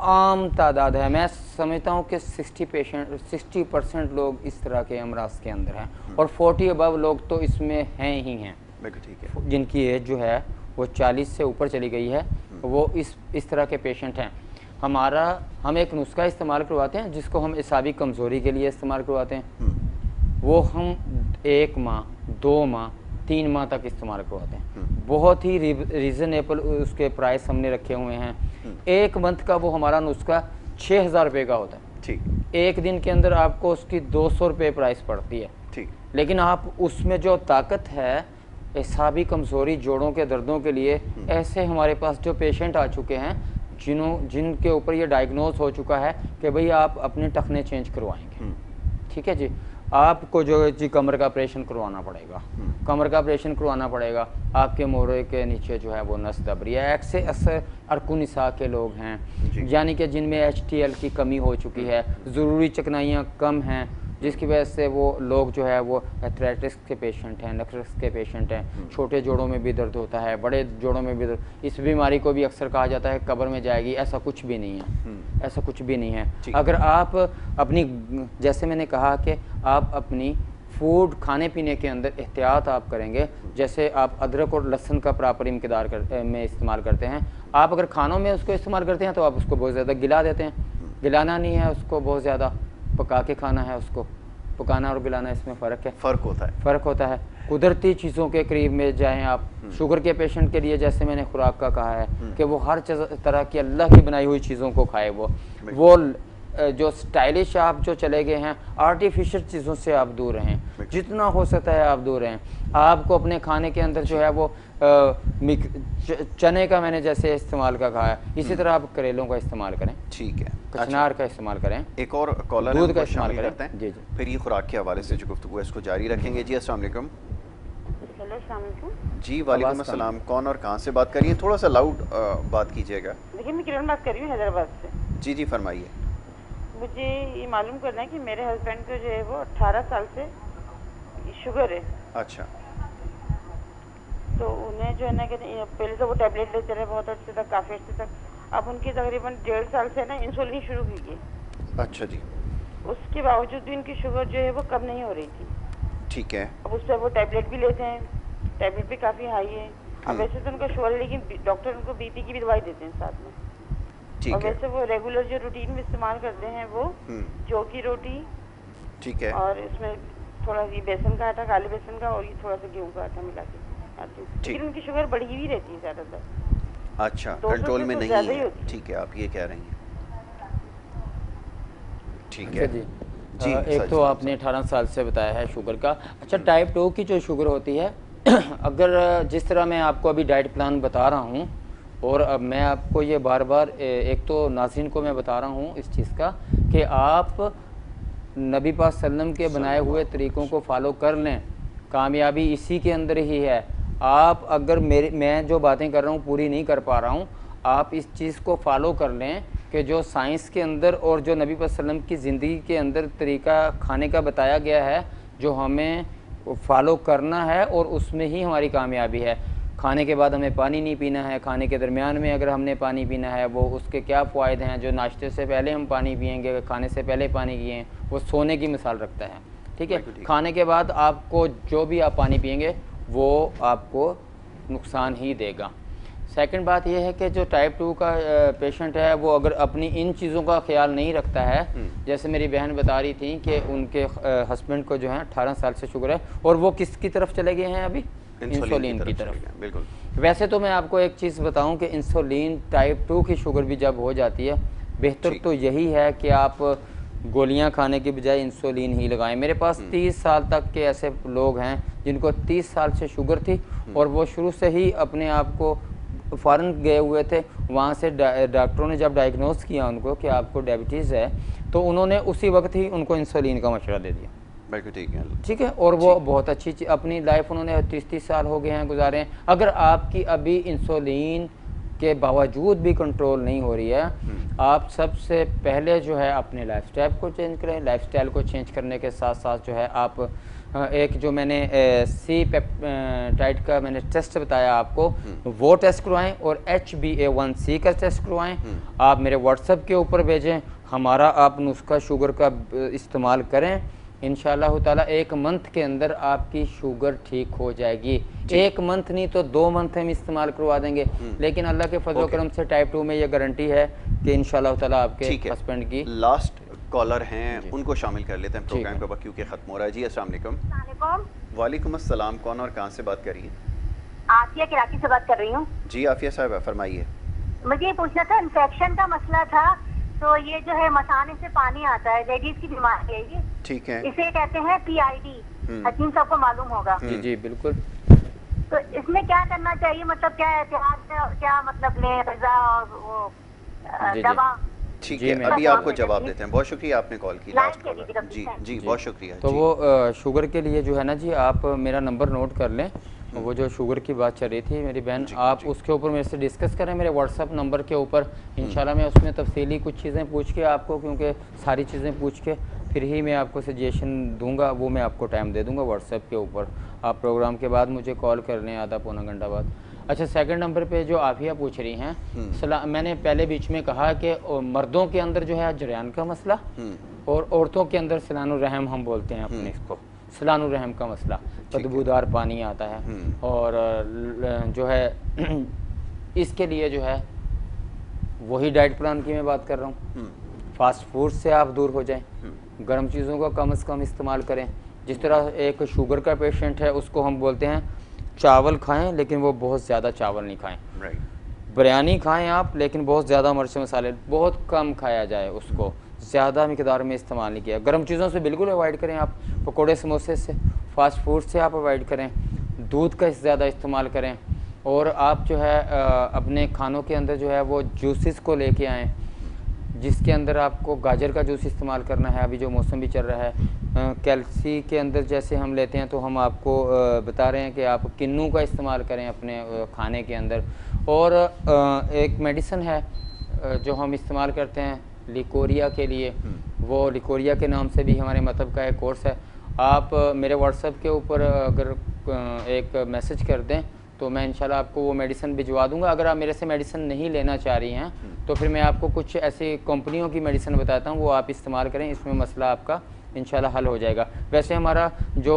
आम तादाद है। मैं समझता हूँ कि 60% लोग इस तरह के अमराज के अंदर हैं और 40 अबव लोग तो इसमें हैं ही हैं। ठीक है। जिनकी एज जो है वो 40 से ऊपर चली गई है, वो इस तरह के पेशेंट हैं। हम एक नुस्खा इस्तेमाल करवाते हैं जिसको हम एसाबी कमज़ोरी के लिए इस्तेमाल करवाते हैं। वो हम 1 माह, 2 माह, 3 माह तक इस्तेमाल करवाते हैं। बहुत ही रीज़नेबल उसके प्राइस हमने रखे हुए हैं। 1 मंथ का वो हमारा नुस्खा 6000 रुपये का होता है। ठीक। एक दिन के अंदर आपको उसकी 200 रुपये प्राइस पड़ती है। ठीक। लेकिन आप उसमें जो ताकत है, एसाबी कमज़ोरी, जोड़ों के दर्दों के लिए ऐसे हमारे पास जो पेशेंट आ चुके हैं जिनके ऊपर ये डायग्नोज हो चुका है कि भाई आप अपने टखने चेंज करवाएंगे। ठीक है जी, आपको जो जी कमर का ऑपरेशन करवाना पड़ेगा, कमर का ऑपरेशन करवाना पड़ेगा, आपके मोहरे के नीचे जो है वो नस दब रही है। ऐसे असर अरकुनिसा के लोग हैं यानी कि जिनमें HTL की कमी हो चुकी है, ज़रूरी चिकनाइयाँ कम हैं, जिसकी वजह से वो लोग जो है वो एथलेटिक्स के पेशेंट हैं, नखरस के पेशेंट हैं, छोटे जोड़ों में भी दर्द होता है, बड़े जोड़ों में भी दर्द। इस बीमारी को भी अक्सर कहा जाता है कब्र में जाएगी, ऐसा कुछ भी नहीं है, ऐसा कुछ भी नहीं है। अगर आप अपनी, जैसे मैंने कहा कि आप अपनी फूड खाने पीने के अंदर एहतियात आप करेंगे, जैसे आप अदरक और लहसुन का प्रॉपर इम्कदार में इस्तेमाल करते हैं, आप अगर खानों में उसको इस्तेमाल करते हैं तो आप उसको बहुत ज़्यादा गिला देते हैं। गिलाना नहीं है उसको, बहुत ज़्यादा पका के खाना है उसको। पकाना और गिलाना इसमें फ़र्क होता है। कुदरती चीज़ों के करीब में जाएं आप। शुगर के पेशेंट के लिए जैसे मैंने खुराक का कहा है कि वो हर तरह की अल्लाह की बनाई हुई चीज़ों को खाए। वो जो स्टाइलिश आप जो चले गए हैं, आर्टिफिशियल चीज़ों से आप दूर रहें, जितना हो सकता है आप दूर रहें। आपको अपने खाने के अंदर जो है वो चने का मैंने जैसे इस्तेमाल का कहा है, इसी तरह आप करेलों का इस्तेमाल करें। ठीक है, कचनार का इस्तेमाल करें, एक और कॉलर दूध का इस्तेमाल करें। जी जी, फिर ये खुराक के हवाले से जो गुफ्तगू है इसको जारी रखेंगे। जी अस्सलाम वालेकुम। हेलो अस्सलाम वालेकुम। जी वालेकुम अस्सलाम। कौन और कहाँ से बात करिए? थोड़ा सा लाउड बात कीजिएगा। देखिए मैं किरण बात कर रही हूँ हैदराबाद से। जी जी फरमाइए। मुझे ये मालूम करना है कि मेरे हस्बैंड को जो है वो 18 साल से शुगर है। अच्छा। तो उन्हें जो है ना कि पहले तो वो टैबलेट लेते रहे बहुत अर्से तक, काफ़ी अर्से तक। अब उनकी तकरीबन 1.5 साल से ना इंसुलिन शुरू की है। अच्छा जी। उसके बावजूद भी उनकी शुगर जो है वो कम नहीं हो रही थी। ठीक है। अब उससे वो टैबलेट भी लेते हैं, टैबलेट भी काफ़ी हाई है। अब वैसे तो उनका शुगर है लेकिन डॉक्टर उनको BP की भी दवाई देते हैं साथ में। और वैसे वो रेगुलर जो रूटीन में इस्तेमाल करते हैं वो जौ की रोटी, ठीक है, और इसमें थोड़ा सी बेसन का आटा, काले बेसन का, और ये थोड़ा सा गेहूं का आटा मिला के आती हूँ। लेकिन उनकी शुगर बढ़ी हुई रहती है ज़्यादातर। अच्छा, कंट्रोल में नहीं है। ठीक है, आप ये कह रही हैं। ठीक है जी जी। एक तो आपने 18 साल से बताया है शुगर का। अच्छा, टाइप 2 की जो शुगर होती है अगर जिस तरह मैं आपको अभी डाइट प्लान बता रहा हूँ, और अब मैं आपको ये बार बार एक तो नाज़रीन को मैं बता रहा हूँ इस चीज़ का कि आप नबी पाक सल्लम के बनाए हुए तरीक़ों को फॉलो कर लें, कामयाबी इसी के अंदर ही है। आप अगर मैं जो बातें कर रहा हूँ पूरी नहीं कर पा रहा हूँ, आप इस चीज़ को फॉलो कर लें कि जो साइंस के अंदर और जो नबी पाक सल्लम की ज़िंदगी के अंदर तरीक़ा खाने का बताया गया है, जो हमें फॉलो करना है और उसमें ही हमारी कामयाबी है। खाने के बाद हमें पानी नहीं पीना है, खाने के दरमियान में अगर हमने पानी पीना है वो उसके क्या फ़ायदे हैं, जो नाश्ते से पहले हम पानी पिएंगे, खाने से पहले पानी पिए, वो सोने की मिसाल रखता है। ठीक है, खाने के बाद आपको जो भी आप पानी पिएंगे वो आपको नुकसान ही देगा। सेकंड बात यह है कि जो टाइप 2 का पेशेंट है वो अगर अपनी इन चीज़ों का ख्याल नहीं रखता है, जैसे मेरी बहन बता रही थी कि उनके हस्बैंड को जो है 18 साल से शुगर है और वो किसकी तरफ चले गए हैं अभी, इंसुलिन की तरफ। बिल्कुल। वैसे तो मैं आपको एक चीज़ बताऊं कि इंसुलिन टाइप 2 की शुगर भी जब हो जाती है, बेहतर तो यही है कि आप गोलियां खाने की बजाय इंसुलिन ही लगाएं। मेरे पास 30 साल तक के ऐसे लोग हैं जिनको 30 साल से शुगर थी और वो शुरू से ही अपने आप को फ़ॉरेन गए हुए थे, वहाँ से डॉक्टरों ने जब डायग्नोस किया उनको कि आपको डायबिटीज़ है, तो उन्होंने उसी वक्त ही उनको इंसुलिन का मशवरा दे दिया। ठीक है, और वो बहुत अच्छी अपनी लाइफ उन्होंने 30 साल हो गए हैं गुजारे हैं। अगर आपकी अभी इंसुलिन के बावजूद भी कंट्रोल नहीं हो रही है, आप सबसे पहले जो है अपने लाइफस्टाइल को चेंज करें। लाइफस्टाइल को चेंज करने के साथ साथ जो है आप एक जो मैंने सी पेप्टाइड का मैंने टेस्ट बताया आपको, वो टेस्ट करवाएं और HbA1c का टेस्ट करवाएं। आप मेरे व्हाट्सएप के ऊपर भेजें, हमारा आप नुस्खा शुगर का इस्तेमाल करें, इंशाअल्लाह ताला 1 मंथ के अंदर आपकी शुगर ठीक हो जाएगी। 1 मंथ नहीं तो 2 मंथ हम इस्तेमाल करवा देंगे, लेकिन अल्लाह के फजल करम से टाइप 2 में ये गारंटी है कि इंशाअल्लाह ताला आपके हस्बैंड की। लास्ट कॉलर हैं, उनको शामिल कर लेते हैं प्रोग्राम का वक्त क्योंकि ख़त्म हो रहा है। जी अस्सलाम वालेकुम। वालेकुम अस्सलाम, कौन और कहाँ से बात कर रही है? आफिया कराची से बात कर रही हूँ। जी आफिया साहब फरमाइए। मुझे ये पूछना था, इन्फेक्शन का मसला था, तो ये जो है मसाने से पानी आता है, लेडीज की बीमारी है ये, ठीक है, इसे कहते हैं PID, हकीम साहब को मालूम होगा। जी जी बिल्कुल। तो इसमें क्या करना चाहिए, मतलब क्या एहतियात है और क्या मतलब ले गज़ा और वो दवा? ठीक है, अभी आपको जवाब देते हैं। बहुत शुक्रिया आपने कॉल की। Last caller. जी जी बहुत शुक्रिया। तो वो शुगर के लिए जो है ना जी, आप मेरा नंबर नोट कर लें, वो जो शुगर की बात चल रही थी मेरी बहन, आप उसके ऊपर मेरे से डिस्कस करें मेरे व्हाट्सअप नंबर के ऊपर। इंशाल्लाह मैं उसमें तफसीली कुछ चीज़ें पूछ के आपको, क्योंकि सारी चीज़ें पूछ के फिर ही मैं आपको सजेशन दूंगा, वो मैं आपको टाइम दे दूंगा व्हाट्सएप के ऊपर। आप प्रोग्राम के बाद मुझे कॉल कर लें, आधा पौना घंटा बाद। अच्छा, सेकंड नंबर पे जो आफिया पूछ रही हैं, मैंने पहले बीच में कहा कि मर्दों के अंदर जो है जरियान का मसला और औरतों के अंदर सलानुर्रहम हम बोलते हैं अपने इसको, सलानुर्रहम का मसला, बदबूदार पानी आता है, और जो है इसके लिए जो है वही डाइट प्लान की मैं बात कर रहा हूँ। फास्ट फूड से आप दूर हो जाएं, गर्म चीज़ों का कम से कम इस्तेमाल करें। जिस तरह एक शुगर का पेशेंट है उसको हम बोलते हैं चावल खाएं लेकिन वो बहुत ज़्यादा चावल नहीं खाएं। बिरयानी खाएं आप, लेकिन बहुत ज़्यादा मिर्च मसाले बहुत कम खाया जाए, उसको ज़्यादा मिकदार में इस्तेमाल नहीं किया। गर्म चीज़ों से बिल्कुल अवॉइड करें आप, पकोड़े समोसे से, फास्ट फूड से आप अवॉइड करें, दूध का ज़्यादा इस्तेमाल करें, और आप जो है अपने खानों के अंदर जो है वो जूसेस को लेके आएँ, जिसके अंदर आपको गाजर का जूस इस्तेमाल करना है, अभी जो मौसम भी चल रहा है। कैल्सी के अंदर जैसे हम लेते हैं तो हम आपको बता रहे हैं कि आप किन्नू का इस्तेमाल करें अपने खाने के अंदर। और एक मेडिसिन है जो हम इस्तेमाल करते हैं लिकोरिया के लिए, वो लिकोरिया के नाम से भी हमारे मतलब का एक कोर्स है। आप मेरे व्हाट्सएप के ऊपर अगर एक मैसेज कर दें तो मैं इंशाल्लाह आपको वो मेडिसिन भिजवा दूंगा। अगर आप मेरे से मेडिसिन नहीं लेना चाह रही हैं तो फिर मैं आपको कुछ ऐसी कंपनियों की मेडिसिन बताता हूँ, वो आप इस्तेमाल करें, इसमें मसला आपका इंशाल्लाह हल हो जाएगा। वैसे हमारा जो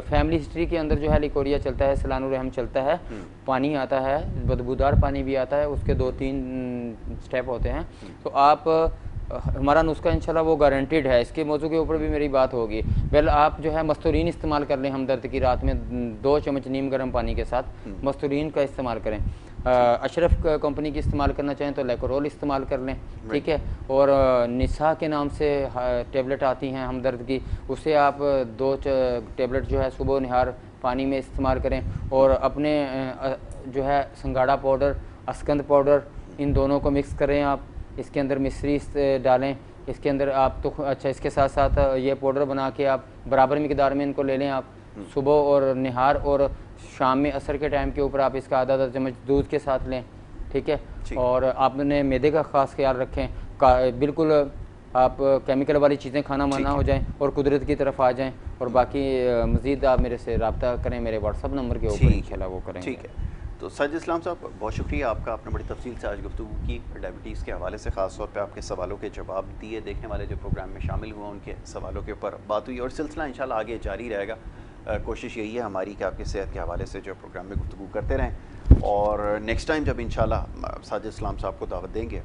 फैमिली हिस्ट्री के अंदर जो है लिकोरिया चलता है, सलानुर्रहम चलता है, पानी आता है, बदबूदार पानी भी आता है, उसके 2-3 स्टेप होते हैं। तो आप हमारा नुस्खा इंशाल्लाह वो गारंटीड है, इसके मौजू के ऊपर भी मेरी बात होगी। वेल आप जो है मस्तूरीन इस्तेमाल कर लें, हमदर्द की रात में 2 चम्मच नीम गर्म पानी के साथ मस्तूरीन का इस्तेमाल करें। अशरफ कंपनी की इस्तेमाल करना चाहें तो लेकोरोल इस्तेमाल कर लें, ठीक है। और निसा के नाम से टेबलेट आती हैं हमदर्द की, उसे आप 2 टेबलेट जो है सुबह निहार पानी में इस्तेमाल करें। और अपने जो है संगाड़ा पाउडर, अस्कंद पाउडर, इन दोनों को मिक्स करें आप, इसके अंदर मिश्री डालें, इसके अंदर आप तो अच्छा, इसके साथ साथ ये पाउडर बना के आप बराबर मिकदार में इनको ले लें आप, सुबह और निहार और शाम में असर के टाइम के ऊपर आप इसका आधा चम्मच दूध के साथ लें, ठीक है। और आपने मैदे का ख़ास ख्याल रखें, बिल्कुल आप केमिकल वाली चीज़ें खाना मना हो जाएं और कुदरत की तरफ आ जाएं। और बाकी मज़ीद आप मेरे से रब्ता करें, मेरे व्हाट्सअप नंबर के ऊपर इंशाल्लाह वो करेंगे। ठीक है, तो साजिद इस्लाम साहब, बहुत शुक्रिया आपका, आपने बड़ी तफसील से आज गुफ्तगू की डायबिटीज़ के हवाले से, ख़ास तौर पे आपके सवालों के जवाब दिए। देखने वाले जो प्रोग्राम में शामिल हुआ उनके सवालों के ऊपर बात हुई और सिलसिला इंशाल्लाह आगे जारी रहेगा। कोशिश यही है हमारी कि आपकी सेहत के हवाले से जो प्रोग्राम में गुफ्तगू करते रहें और नेक्स्ट टाइम जब इंशाल्लाह साजिद इस्लाम साहब को दावत देंगे,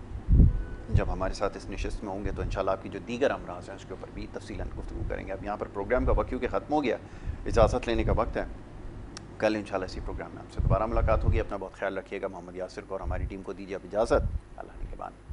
जब हमारे साथ इस नशिस्त में होंगे, तो इंशाल्लाह आपकी जो दीगर अमराज हैं उसके ऊपर भी तफसीलन गुफ्तगू करेंगे। अब यहाँ पर प्रोग्राम का वक्त क्योंकि ख़त्म हो गया, इजाज़त लेने का वक्त है। कल इंशाल्लाह इसी प्रोग्राम में आपसे दोबारा मुलाकात होगी। अपना बहुत ख्याल रखिएगा। मोहम्मद यासिर को और हमारी टीम को दीजिए अब इजाज़त। अल्लाह के बाद।